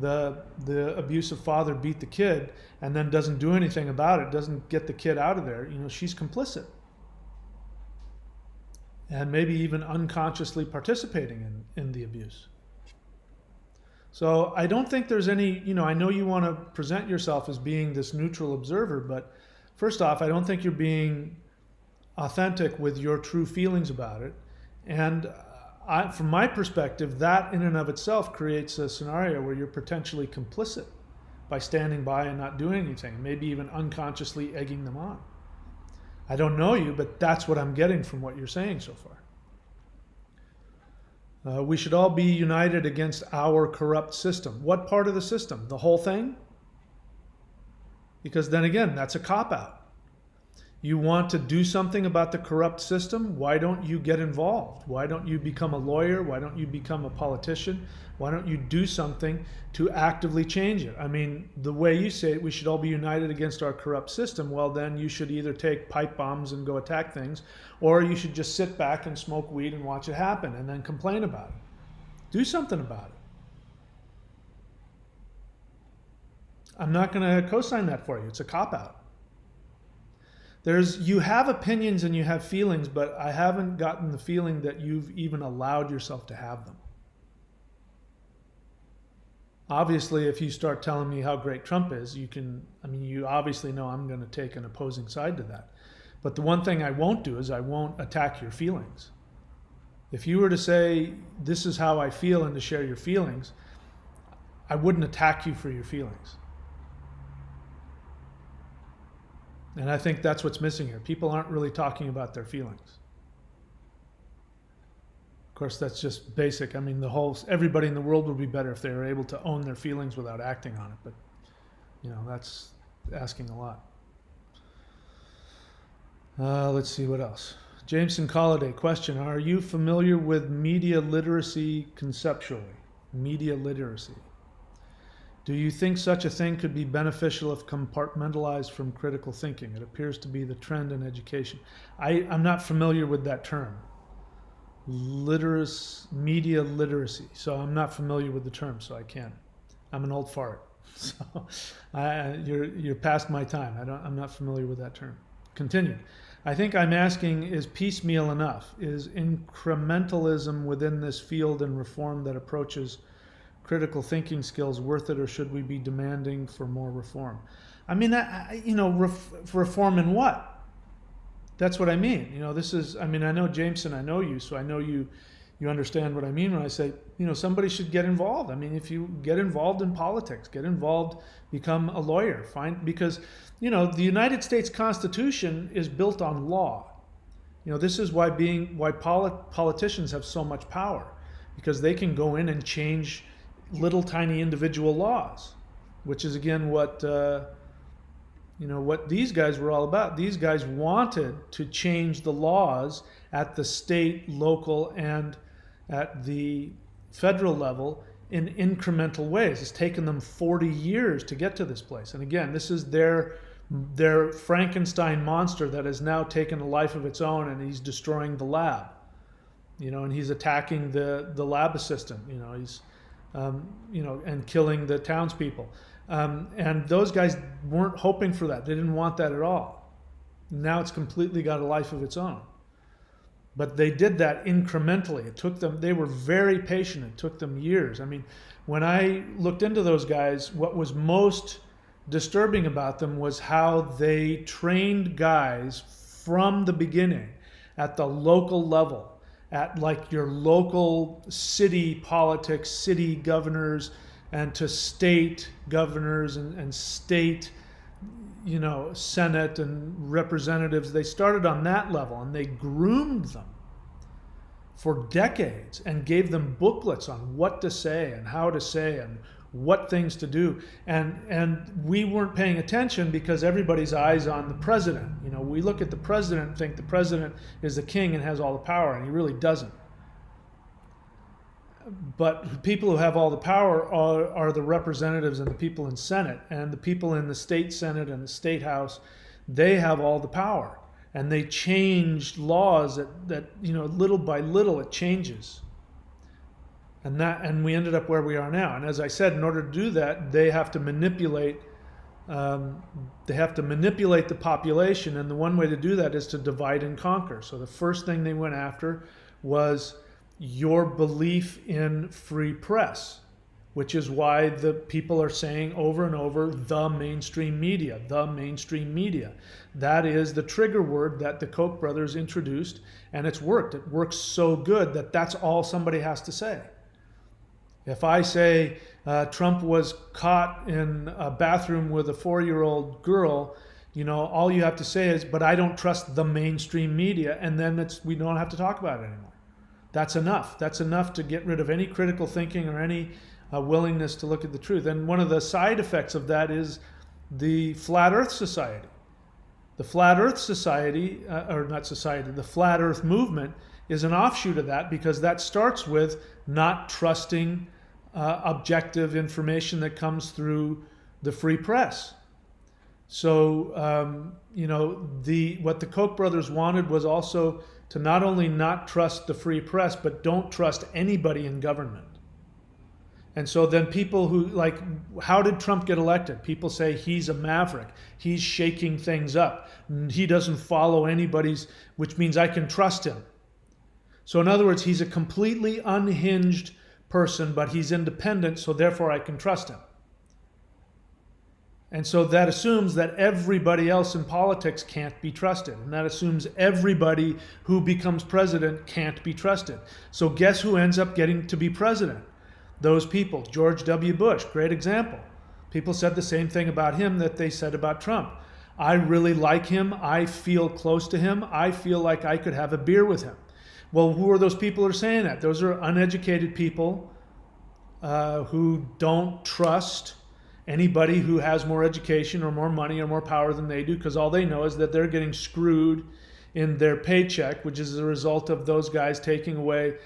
the abusive father beat the kid and then doesn't do anything about it, doesn't get the kid out of there, she's complicit. And maybe even unconsciously participating in the abuse. So I don't think there's any, I know you want to present yourself as being this neutral observer, but first off, I don't think you're being authentic with your true feelings about it. And from my perspective, that in and of itself creates a scenario where you're potentially complicit by standing by and not doing anything, maybe even unconsciously egging them on. I don't know you, but that's what I'm getting from what you're saying so far. We should all be united against our corrupt system. What part of the system? The whole thing? Because then again, that's a cop-out. You want to do something about the corrupt system? Why don't you get involved? Why don't you become a lawyer? Why don't you become a politician? Why don't you do something to actively change it? I mean, the way you say it, we should all be united against our corrupt system. Well, then you should either take pipe bombs and go attack things, or you should just sit back and smoke weed and watch it happen and then complain about it. Do something about it. I'm not going to co-sign that for you. It's a cop-out. You have opinions and you have feelings, but I haven't gotten the feeling that you've even allowed yourself to have them. Obviously, if you start telling me how great Trump is, you obviously know I'm going to take an opposing side to that. But the one thing I won't do is I won't attack your feelings. If you were to say, this is how I feel, and to share your feelings, I wouldn't attack you for your feelings. And I think that's what's missing here. People aren't really talking about their feelings. Of course, that's just basic. I mean, everybody in the world would be better if they were able to own their feelings without acting on it. But, that's asking a lot. Let's see what else. Jameson Colliday, question. Are you familiar with media literacy conceptually? Media literacy. Do you think such a thing could be beneficial if compartmentalized from critical thinking? It appears to be the trend in education. I'm not familiar with that term. Media literacy. So I'm not familiar with the term, so I can't. I'm an old fart. So you're past my time. I'm not familiar with that term. Continue. I think I'm asking, is piecemeal enough? Is incrementalism within this field and reform that approaches critical thinking skills worth it, or should we be demanding for more reform? I mean, reform in what? That's what I mean. I know Jameson, I know you, so I know you understand what I mean when I say, somebody should get involved. I mean, if you get involved in politics, get involved, become a lawyer, because, the United States Constitution is built on law. This is why politicians have so much power, because they can go in and change little tiny individual laws, which is again what these guys were all about. These guys wanted to change the laws at the state, local, and at the federal level in incremental ways. It's taken them 40 years to get to this place. And again, this is their Frankenstein monster that has now taken a life of its own, and he's destroying the lab. And he's attacking the lab assistant. He's and killing the townspeople. And those guys weren't hoping for that. They didn't want that at all. Now it's completely got a life of its own. But they did that incrementally. It took them, they were very patient. It took them years. I mean, when I looked into those guys, what was most disturbing about them was how they trained guys from the beginning at the local level, at like your local city politics, city governors, and to state governors and state, Senate and representatives. They started on that level, and they groomed them for decades and gave them booklets on what to say and how to say and what things to do. And we weren't paying attention because everybody's eyes on the president. We look at the president and think the president is the king and has all the power, and he really doesn't. But people who have all the power are the representatives and the people in Senate, and the people in the state Senate and the state House. They have all the power, and they change laws that little by little it changes. And we ended up where we are now. And as I said, in order to do that, they have to manipulate. They have to manipulate the population, and the one way to do that is to divide and conquer. So the first thing they went after was your belief in free press, which is why the people are saying over and over, the mainstream media, the mainstream media. That is the trigger word that the Koch brothers introduced, and it's worked. It works so good that that's all somebody has to say. If I say Trump was caught in a bathroom with a 4-year-old girl, all you have to say is, but I don't trust the mainstream media, and then we don't have to talk about it anymore. That's enough. That's enough to get rid of any critical thinking or any willingness to look at the truth. And one of the side effects of that is the Flat Earth Society. The Flat Earth Society, the Flat Earth Movement is an offshoot of that, because that starts with not trusting objective information that comes through the free press. So, what the Koch brothers wanted was also to not only not trust the free press, but don't trust anybody in government. And so then people who, how did Trump get elected? People say he's a maverick. He's shaking things up. He doesn't follow anybody's, which means I can trust him. So in other words, he's a completely unhinged person, but he's independent, so therefore I can trust him. And so that assumes that everybody else in politics can't be trusted. And that assumes everybody who becomes president can't be trusted. So guess who ends up getting to be president? Those people. George W. Bush, great example. People said the same thing about him that they said about Trump. I really like him. I feel close to him. I feel like I could have a beer with him. Well, who are those people who are saying that? Those are uneducated people who don't trust anybody who has more education or more money or more power than they do, because all they know is that they're getting screwed in their paycheck, which is a result of those guys taking away,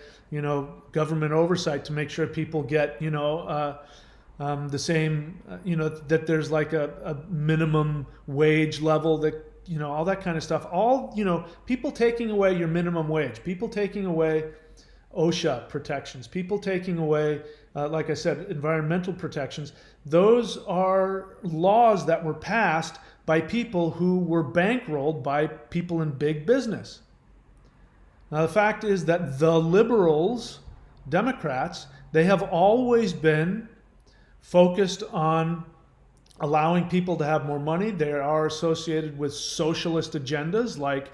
government oversight to make sure people get, the same, that there's like a minimum wage level, that, all that kind of stuff. All, people taking away your minimum wage, people taking away OSHA protections, people taking away, like I said, environmental protections. Those are laws that were passed by people who were bankrolled by people in big business. Now, the fact is that the liberals, Democrats, they have always been focused on allowing people to have more money. They are associated with socialist agendas like,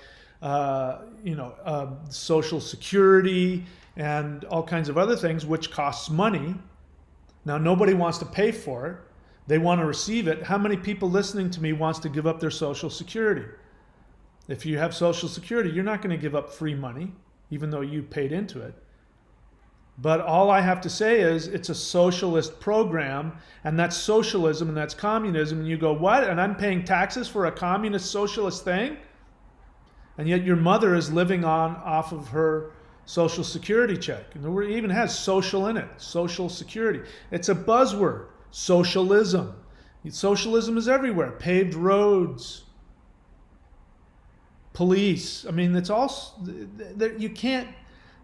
Social Security and all kinds of other things, which costs money. Now, nobody wants to pay for it. They want to receive it. How many people listening to me wants to give up their Social Security? If you have Social Security, you're not going to give up free money, even though you paid into it. But all I have to say is it's a socialist program, and that's socialism and that's communism. And you go, what? And I'm paying taxes for a communist socialist thing? And yet your mother is living off of her Social security check. And the word even has social in it. Social security. It's a buzzword. Socialism. Socialism is everywhere. Paved roads. Police. I mean, it's all, you can't,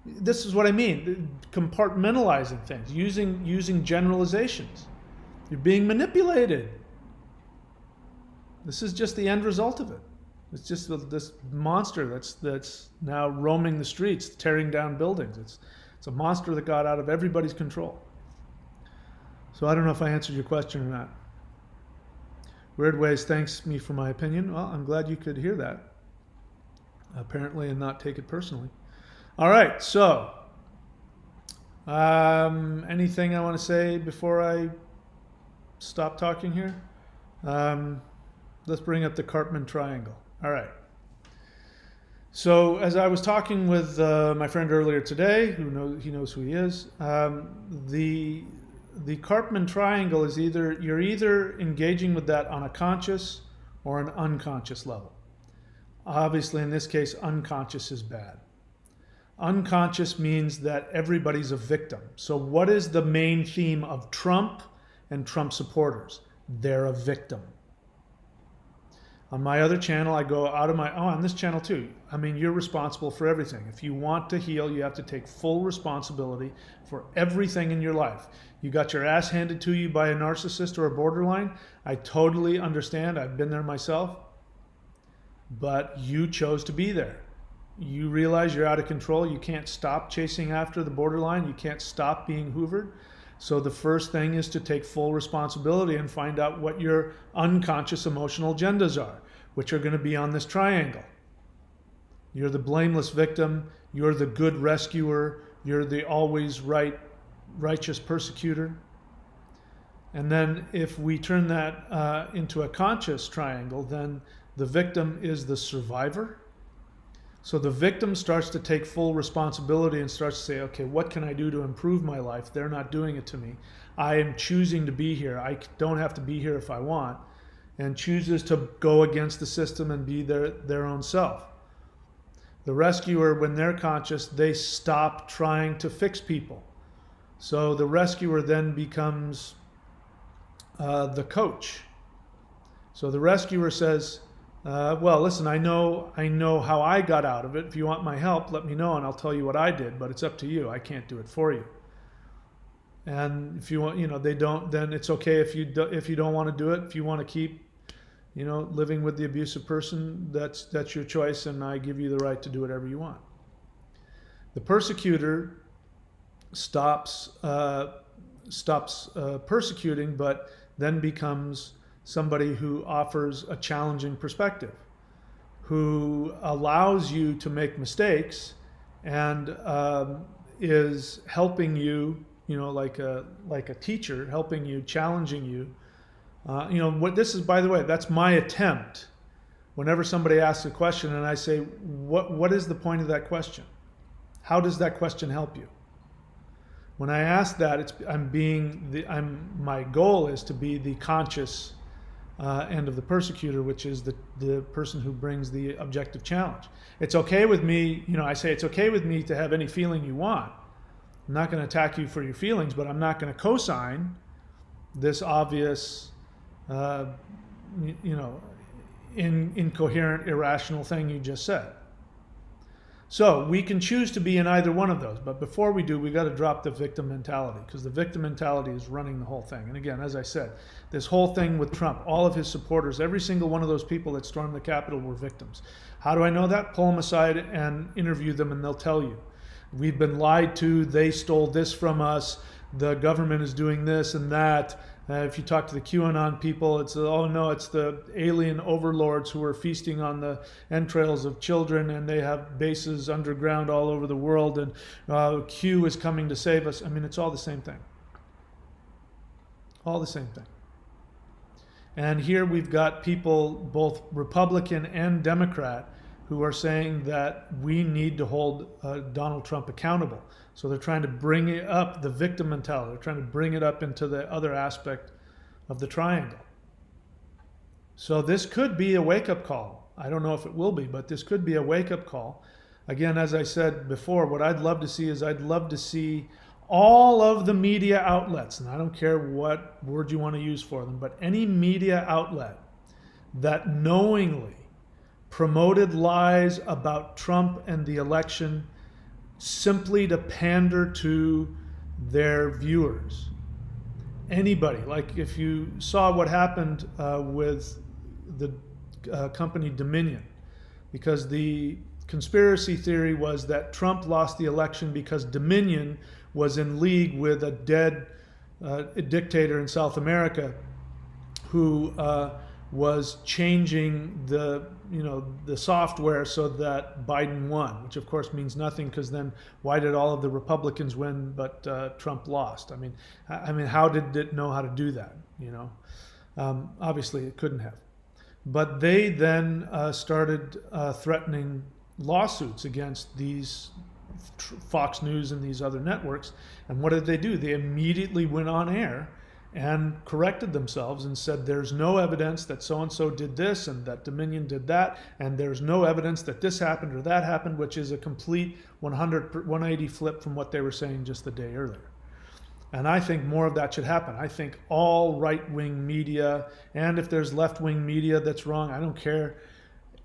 this is what I mean. Compartmentalizing things. Using generalizations. You're being manipulated. This is just the end result of it. It's just this monster that's now roaming the streets, tearing down buildings. It's a monster that got out of everybody's control. So I don't know if I answered your question or not. Weird Ways thanks me for my opinion. Well, I'm glad you could hear that, apparently, and not take it personally. All right, so anything I want to say before I stop talking here? Let's bring up the Karpman triangle. All right. So as I was talking with my friend earlier today, he knows who he is, the Karpman triangle is you're either engaging with that on a conscious or an unconscious level. Obviously, in this case, unconscious is bad. Unconscious means that everybody's a victim. So what is the main theme of Trump and Trump supporters? They're a victim. On my other channel, I go out of on this channel too. I mean, you're responsible for everything. If you want to heal, you have to take full responsibility for everything in your life. You got your ass handed to you by a narcissist or a borderline. I totally understand. I've been there myself. But you chose to be there. You realize you're out of control. You can't stop chasing after the borderline. You can't stop being hoovered. So the first thing is to take full responsibility and find out what your unconscious emotional agendas are, which are going to be on this triangle. You're the blameless victim. You're the good rescuer. You're the always righteous persecutor. And then if we turn that into a conscious triangle, then the victim is the survivor. So the victim starts to take full responsibility and starts to say, okay, what can I do to improve my life? They're not doing it to me. I am choosing to be here. I don't have to be here if I want. And chooses to go against the system and be their own self. The rescuer, when they're conscious, they stop trying to fix people. So the rescuer then becomes the coach. So the rescuer says, well, listen, I know how I got out of it. If you want my help, let me know and I'll tell you what I did, but it's up to you. I can't do it for you. And if you want, they don't, then it's okay if you don't want to do it. If you want to keep, living with the abusive person, that's your choice, and I give you the right to do whatever you want. The persecutor stops persecuting, but then becomes somebody who offers a challenging perspective, who allows you to make mistakes and is helping you, like a teacher, helping you, challenging you. What this is, by the way, that's my attempt. Whenever somebody asks a question and I say, what is the point of that question? How does that question help you? When I ask that, my goal is to be the conscious end of the persecutor, which is the person who brings the objective challenge. It's okay with me, I say it's okay with me to have any feeling you want. I'm not going to attack you for your feelings, but I'm not going to co-sign this obvious, incoherent, irrational thing you just said. So we can choose to be in either one of those, but before we do, we got to drop the victim mentality, because the victim mentality is running the whole thing. And again, as I said, this whole thing with Trump, all of his supporters, every single one of those people that stormed the Capitol were victims. How do I know that? Pull them aside and interview them, and they'll tell you. We've been lied to, they stole this from us, the government is doing this and that. If you talk to the QAnon people, it's, oh no, it's the alien overlords who are feasting on the entrails of children, and they have bases underground all over the world, and Q is coming to save us. I mean, it's all the same thing. All the same thing. And here we've got people, both Republican and Democrat, who are saying that we need to hold Donald Trump accountable. So they're trying to bring it up, the victim mentality. They're trying to bring it up into the other aspect of the triangle. So this could be a wake-up call. I don't know if it will be, but this could be a wake-up call again, as I said before, what I'd love to see is I'd love to see all of the media outlets, and I don't care what word you want to use for them, but any media outlet that knowingly promoted lies about Trump and the election simply to pander to their viewers. Anybody, like if you saw what happened with the company Dominion, because the conspiracy theory was that Trump lost the election because Dominion was in league with a dead dictator in South America who was changing the software so that Biden won, which of course means nothing, because then why did all of the Republicans win but Trump lost? I mean, how did it know how to do that? Obviously it couldn't have. But they then started threatening lawsuits against these Fox News and these other networks. And what did they do? They immediately went on air and corrected themselves and said there's no evidence that so-and-so did this and that Dominion did that, and there's no evidence that this happened or that happened, which is a complete 180 flip from what they were saying just the day earlier. And I think more of that should happen. I think all right-wing media, and if there's left-wing media that's wrong, I don't care.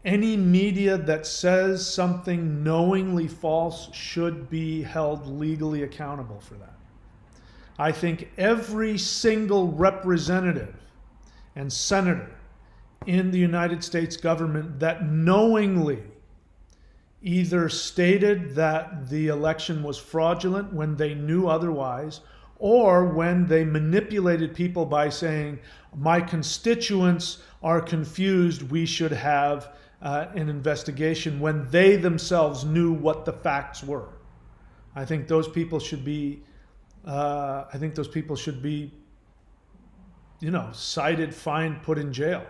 Any media that says something knowingly false should be held legally accountable for that. I think every single representative and senator in the United States government that knowingly either stated that the election was fraudulent when they knew otherwise, or when they manipulated people by saying, my constituents are confused, we should have an investigation, when they themselves knew what the facts were. I think those people should be cited, fined, put in jail.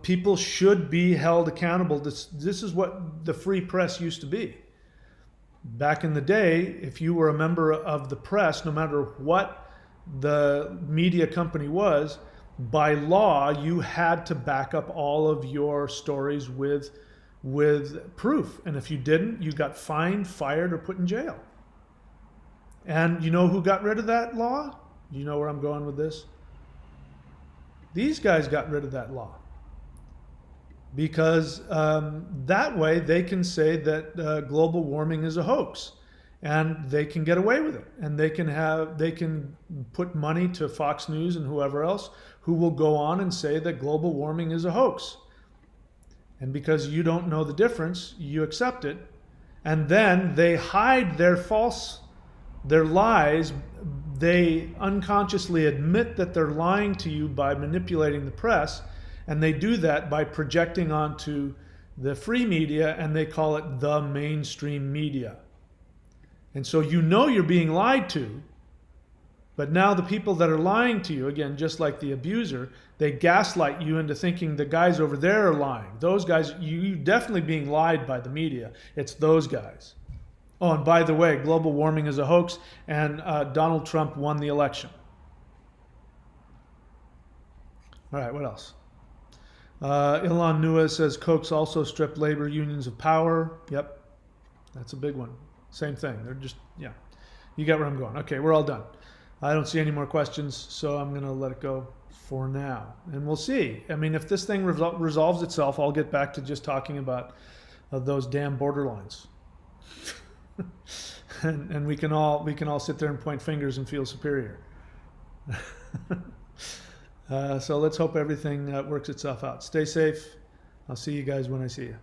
People should be held accountable. This is what the free press used to be. Back in the day, if you were a member of the press, no matter what the media company was, by law, you had to back up all of your stories with proof. And if you didn't, you got fined, fired, or put in jail. And you know who got rid of that law? You know where I'm going with this? These guys got rid of that law. Because that way they can say that global warming is a hoax, and they can get away with it. And they can put money to Fox News and whoever else who will go on and say that global warming is a hoax. And because you don't know the difference, you accept it. And then they hide their lies. They unconsciously admit that they're lying to you by manipulating the press. And they do that by projecting onto the free media, and they call it the mainstream media. And so you're being lied to, but now the people that are lying to you, again, just like the abuser, they gaslight you into thinking the guys over there are lying. Those guys, you're definitely being lied by the media. It's those guys. Oh, and by the way, global warming is a hoax, and Donald Trump won the election. All right, what else? Ilan Nua says Koch's also stripped labor unions of power. Yep, that's a big one. Same thing. They're just, yeah. You get where I'm going. Okay, we're all done. I don't see any more questions, so I'm going to let it go for now. And we'll see. I mean, if this thing resolves itself, I'll get back to just talking about those damn borderlines. and we can all sit there and point fingers and feel superior. So let's hope everything works itself out. Stay safe. I'll see you guys when I see you.